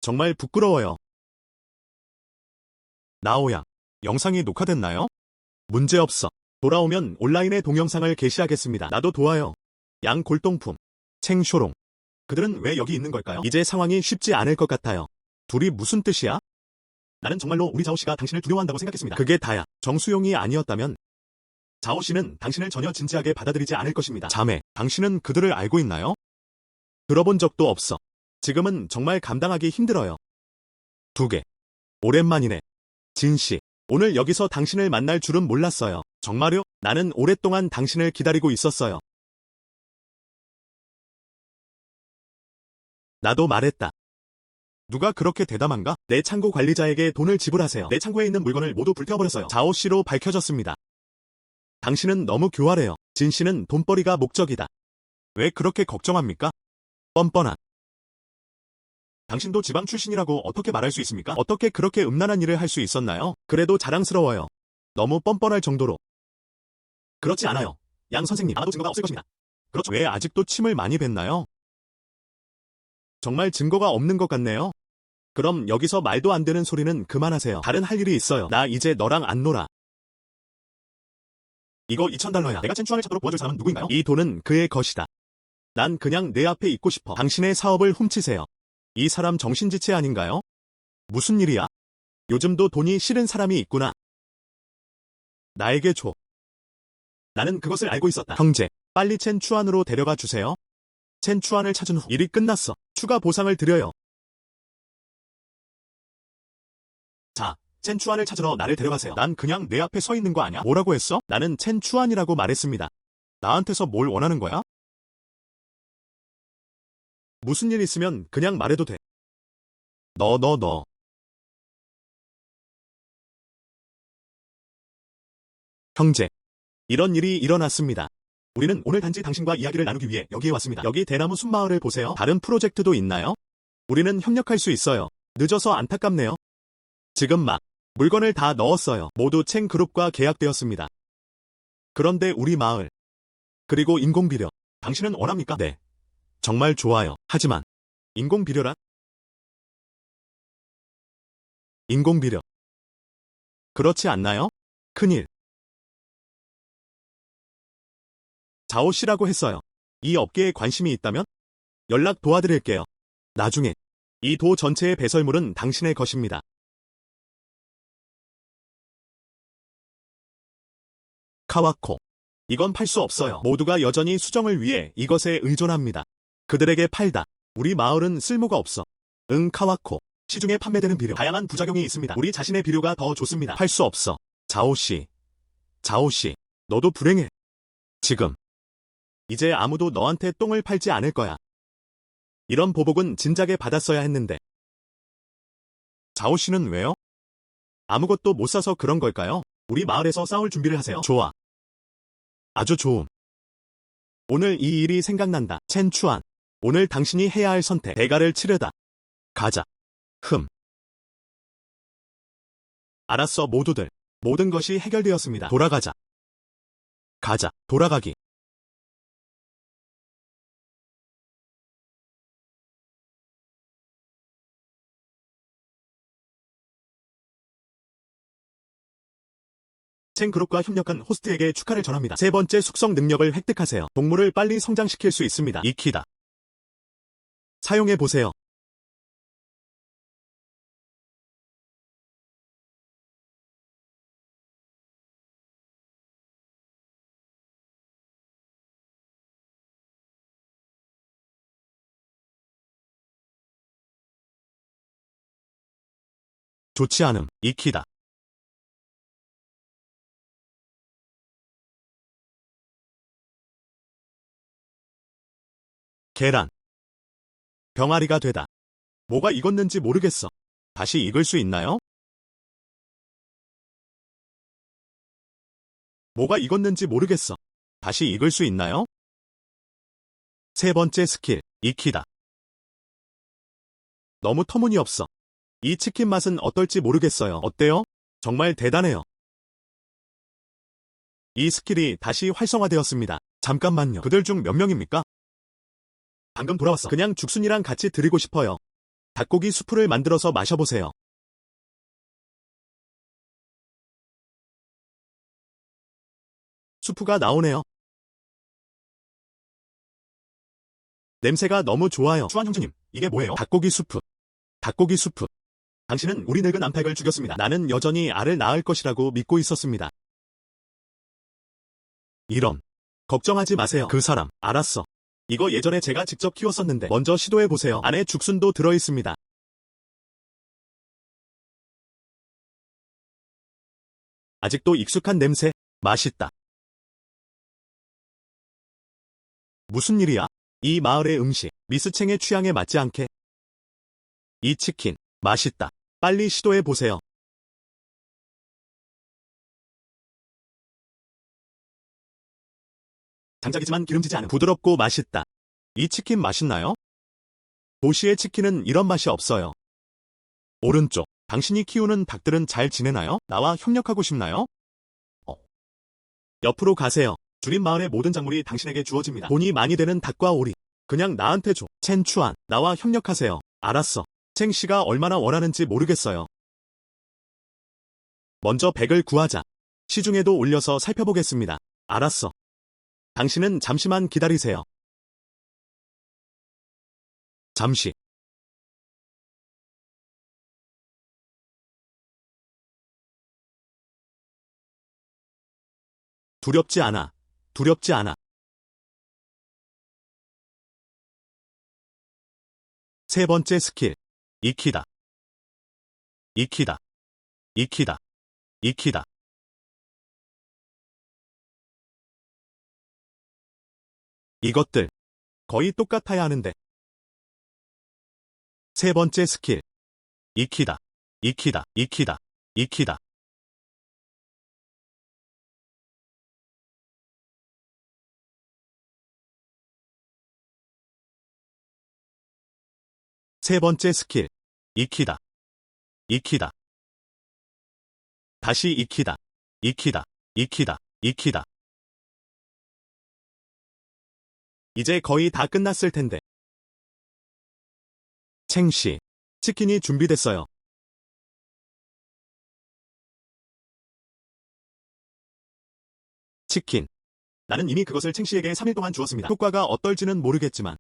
정말 부끄러워요. 나오야. 영상이 녹화됐나요? 문제없어. 돌아오면 온라인에 동영상을 게시하겠습니다. 나도 도와요. 양 골동품. 챙쇼롱. 그들은 왜 여기 있는 걸까요? 이제 상황이 쉽지 않을 것 같아요. 둘이 무슨 뜻이야? 나는 정말로 우리 자오씨가 당신을 두려워한다고 생각했습니다. 그게 다야. 정수용이 아니었다면 자오씨는 당신을 전혀 진지하게 받아들이지 않을 것입니다. 자매, 당신은 그들을 알고 있나요? 들어본 적도 없어. 지금은 정말 감당하기 힘들어요. 2개. 오랜만이네. 진씨. 오늘 여기서 당신을 만날 줄은 몰랐어요. 정말요? 나는 오랫동안 당신을 기다리고 있었어요. 나도 말했다. 누가 그렇게 대담한가? 내 창고 관리자에게 돈을 지불하세요. 내 창고에 있는 물건을 모두 불태워버렸어요. 자오 씨로 밝혀졌습니다. 당신은 너무 교활해요. 진 씨는 돈벌이가 목적이다. 왜 그렇게 걱정합니까? 뻔뻔한. 당신도 지방 출신이라고 어떻게 말할 수 있습니까? 어떻게 그렇게 음란한 일을 할 수 있었나요? 그래도 자랑스러워요. 너무 뻔뻔할 정도로. 그렇지 않아요. 양 선생님, 아마도 증거가 없을 것입니다. 그렇죠. 왜 아직도 침을 많이 뱉나요? 정말 증거가 없는 것 같네요. 그럼 여기서 말도 안 되는 소리는 그만하세요. 다른 할 일이 있어요. 나 이제 너랑 안 놀아. 이거 $2000야. 내가 첸추안을 찾도록 도와줄 사람은 누구인가요? 이 돈은 그의 것이다. 난 그냥 내 앞에 있고 싶어. 당신의 사업을 훔치세요. 이 사람 정신지체 아닌가요? 무슨 일이야? 요즘도 돈이 싫은 사람이 있구나. 나에게 줘. 나는 그것을 알고 있었다. 형제, 빨리 첸추안으로 데려가 주세요. 첸추안을 찾은 후 일이 끝났어. 추가 보상을 드려요. 자, 첸추안을 찾으러 나를 데려가세요. 난 그냥 내 앞에 서 있는 거 아냐? 뭐라고 했어? 나는 첸추안이라고 말했습니다. 나한테서 뭘 원하는 거야? 무슨 일 있으면 그냥 말해도 돼. 너. 형제, 이런 일이 일어났습니다. 우리는 오늘 단지 당신과 이야기를 나누기 위해 여기에 왔습니다. 여기 대나무 숲마을을 보세요. 다른 프로젝트도 있나요? 우리는 협력할 수 있어요. 늦어서 안타깝네요. 지금 막 물건을 다 넣었어요. 모두 챙그룹과 계약되었습니다. 그런데 우리 마을, 그리고 인공비료, 당신은 원합니까? 네. 정말 좋아요. 하지만 인공비료란? 인공비료. 그렇지 않나요? 큰일. 자오 씨라고 했어요. 이 업계에 관심이 있다면? 연락 도와드릴게요. 나중에 이 도 전체의 배설물은 당신의 것입니다. 카와코. 이건 팔 수 없어요. 모두가 여전히 수정을 위해 이것에 의존합니다. 그들에게 팔다. 우리 마을은 쓸모가 없어. 응, 카와코. 시중에 판매되는 비료. 다양한 부작용이 있습니다. 우리 자신의 비료가 더 좋습니다. 팔 수 없어. 자오 씨. 자오 씨. 너도 불행해. 지금. 이제 아무도 너한테 똥을 팔지 않을 거야. 이런 보복은 진작에 받았어야 했는데. 자오 씨는 왜요? 아무것도 못 사서 그런 걸까요? 우리 마을에서 싸울 준비를 하세요. 좋아. 아주 좋음. 오늘 이 일이 생각난다. 첸추안. 오늘 당신이 해야 할 선택. 대가를 치르다. 가자. 알았어, 모두들. 모든 것이 해결되었습니다. 돌아가자. 가자. 돌아가기. 첸그룹과 협력한 호스트에게 축하를 전합니다. 세 번째 숙성 능력을 획득하세요. 동물을 빨리 성장시킬 수 있습니다. 익히다. 사용해보세요. 좋지 않음. 익히다. 계란. 병아리가 되다. 뭐가 익었는지 모르겠어. 다시 익을 수 있나요? 뭐가 익었는지 모르겠어. 다시 익을 수 있나요? 세 번째 스킬. 익히다. 너무 터무니없어. 이 치킨 맛은 어떨지 모르겠어요. 어때요? 정말 대단해요. 이 스킬이 다시 활성화되었습니다. 잠깐만요. 그들 중 몇 명입니까? 방금 돌아왔어. 그냥 죽순이랑 같이 드리고 싶어요. 닭고기 수프를 만들어서 마셔보세요. 수프가 나오네요. 냄새가 너무 좋아요. 추한 형제님, 이게 뭐예요? 닭고기 수프. 닭고기 수프. 당신은 우리 늙은 암탉을 죽였습니다. 나는 여전히 알을 낳을 것이라고 믿고 있었습니다. 이런. 걱정하지 마세요. 그 사람. 알았어. 이거 예전에 제가 직접 키웠었는데 먼저 시도해보세요. 안에 죽순도 들어있습니다. 아직도 익숙한 냄새. 맛있다. 무슨 일이야? 이 마을의 음식, 미스챙의 취향에 맞지 않게. 이 치킨, 맛있다. 빨리 시도해보세요. 장작이지만 기름지지 않은 부드럽고 맛있다. 이 치킨 맛있나요? 도시의 치킨은 이런 맛이 없어요. 오른쪽, 당신이 키우는 닭들은 잘 지내나요? 나와 협력하고 싶나요? 옆으로 가세요. 주린 마을의 모든 작물이 당신에게 주어집니다. 돈이 많이 되는 닭과 오리. 그냥 나한테 줘. 첸 추안, 나와 협력하세요. 알았어. 첸 씨가 얼마나 원하는지 모르겠어요. 먼저 100을 구하자. 시중에도 올려서 살펴보겠습니다. 알았어. 당신은 잠시만 기다리세요. 잠시. 두렵지 않아. 두렵지 않아. 세 번째 스킬. 익히다. 익히다. 익히다. 익히다. 이것들 거의 똑같아야 하는데. 세 번째 스킬. 익히다. 익히다. 익히다. 익히다. 세 번째 스킬. 익히다. 익히다. 다시 익히다. 익히다. 익히다. 익히다. 이제 거의 다 끝났을 텐데. 첸 씨, 치킨이 준비됐어요. 치킨. 나는 이미 그것을 첸 씨에게 3일 동안 주었습니다. 효과가 어떨지는 모르겠지만.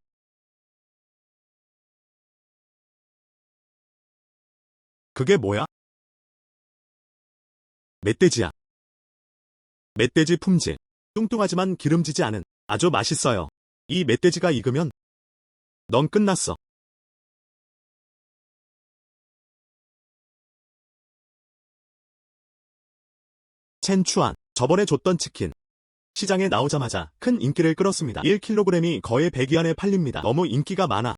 그게 뭐야? 멧돼지야. 멧돼지 품질. 뚱뚱하지만 기름지지 않은. 아주 맛있어요. 이 멧돼지가 익으면 넌 끝났어. 첸 추안, 저번에 줬던 치킨. 시장에 나오자마자 큰 인기를 끌었습니다. 1kg이 거의 100위안에 팔립니다. 너무 인기가 많아.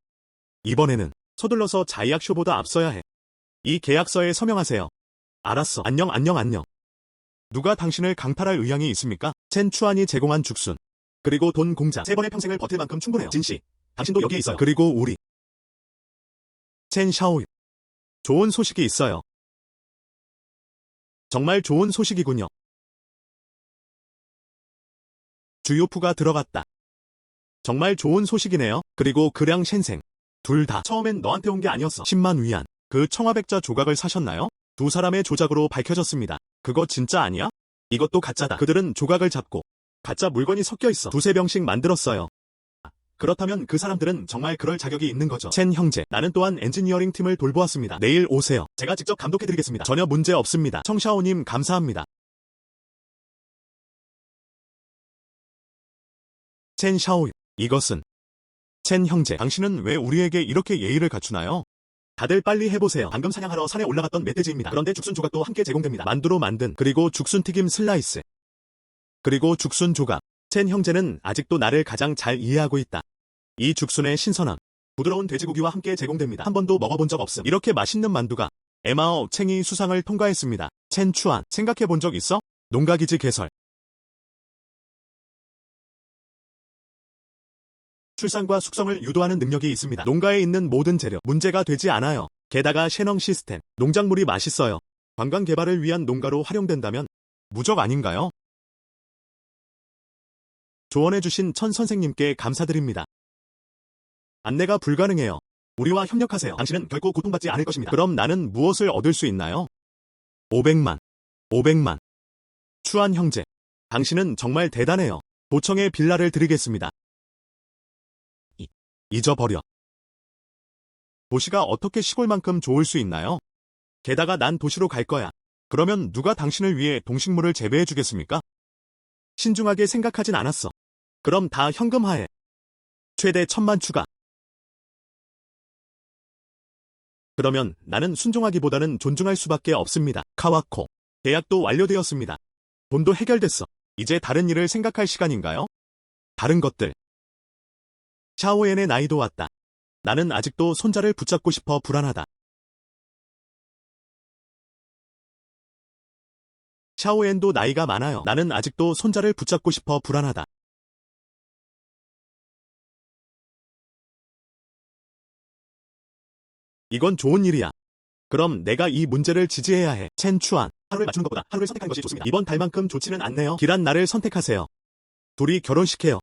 이번에는 서둘러서 자이악쇼보다 앞서야 해. 이 계약서에 서명하세요. 알았어. 안녕 안녕 안녕. 누가 당신을 강탈할 의향이 있습니까? 첸 추안이 제공한 죽순. 그리고 돈 공장. 3번의 평생을 버틸 만큼 충분해요. 진씨, 당신도 여기에 있어요. 그리고 우리. 첸 샤오유. 좋은 소식이 있어요. 정말 좋은 소식이군요. 주요프가 들어갔다. 정말 좋은 소식이네요. 그리고 그량 셴생. 둘 다 처음엔 너한테 온 게 아니었어. 10만 위안. 그 청화백자 조각을 사셨나요? 두 사람의 조작으로 밝혀졌습니다. 그거 진짜 아니야? 이것도 가짜다. 그들은 조각을 잡고 가짜 물건이 섞여 있어. 두세 병씩 만들었어요. 그렇다면 그 사람들은 정말 그럴 자격이 있는 거죠. 첸 형제, 나는 또한 엔지니어링 팀을 돌보았습니다. 내일 오세요. 제가 직접 감독해드리겠습니다. 전혀 문제 없습니다. 청샤오님 감사합니다. 첸 샤오유, 이것은 첸 형제, 당신은 왜 우리에게 이렇게 예의를 갖추나요? 다들 빨리 해보세요. 방금 사냥하러 산에 올라갔던 멧돼지입니다. 그런데 죽순 조각도 함께 제공됩니다. 만두로 만든, 그리고 죽순 튀김 슬라이스, 그리고 죽순 조각. 첸 형제는 아직도 나를 가장 잘 이해하고 있다. 이 죽순의 신선함, 부드러운 돼지고기와 함께 제공됩니다. 한 번도 먹어본 적 없음. 이렇게 맛있는 만두가. 에마오 첸이 수상을 통과했습니다. 첸 추안, 생각해본 적 있어? 농가기지 개설. 출산과 숙성을 유도하는 능력이 있습니다. 농가에 있는 모든 재료, 문제가 되지 않아요. 게다가 셰넝 시스템, 농작물이 맛있어요. 관광 개발을 위한 농가로 활용된다면 무적 아닌가요? 조언해주신 천 선생님께 감사드립니다. 안내가 불가능해요. 우리와 협력하세요. 당신은 결코 고통받지 않을 것입니다. 그럼 나는 무엇을 얻을 수 있나요? 500만. 500만. 추안 형제. 당신은 정말 대단해요. 도청에 빌라를 드리겠습니다. 잊어버려. 도시가 어떻게 시골만큼 좋을 수 있나요? 게다가 난 도시로 갈 거야. 그러면 누가 당신을 위해 동식물을 재배해 주겠습니까? 신중하게 생각하진 않았어. 그럼 다 현금화해. 최대 1000만 추가. 그러면 나는 순종하기보다는 존중할 수밖에 없습니다. 카와코. 계약도 완료되었습니다. 돈도 해결됐어. 이제 다른 일을 생각할 시간인가요? 다른 것들. 샤오엔의 나이도 왔다. 나는 아직도 손자를 붙잡고 싶어 불안하다. 샤오엔도 나이가 많아요. 나는 아직도 손자를 붙잡고 싶어 불안하다. 이건 좋은 일이야. 그럼 내가 이 문제를 지지해야 해. 첸 추안. 하루를 맞추는 것보다 하루를 선택하는 것이 좋습니다. 이번 달만큼 좋지는 않네요. 길한 날을 선택하세요. 둘이 결혼시켜요.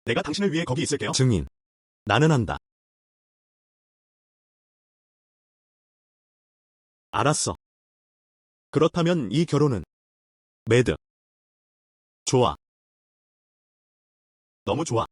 내가 당신을 위해 거기 있을게요. 증인. 나는 한다. 알았어. 그렇다면 이 결혼은 매드. 좋아. 너무 좋아.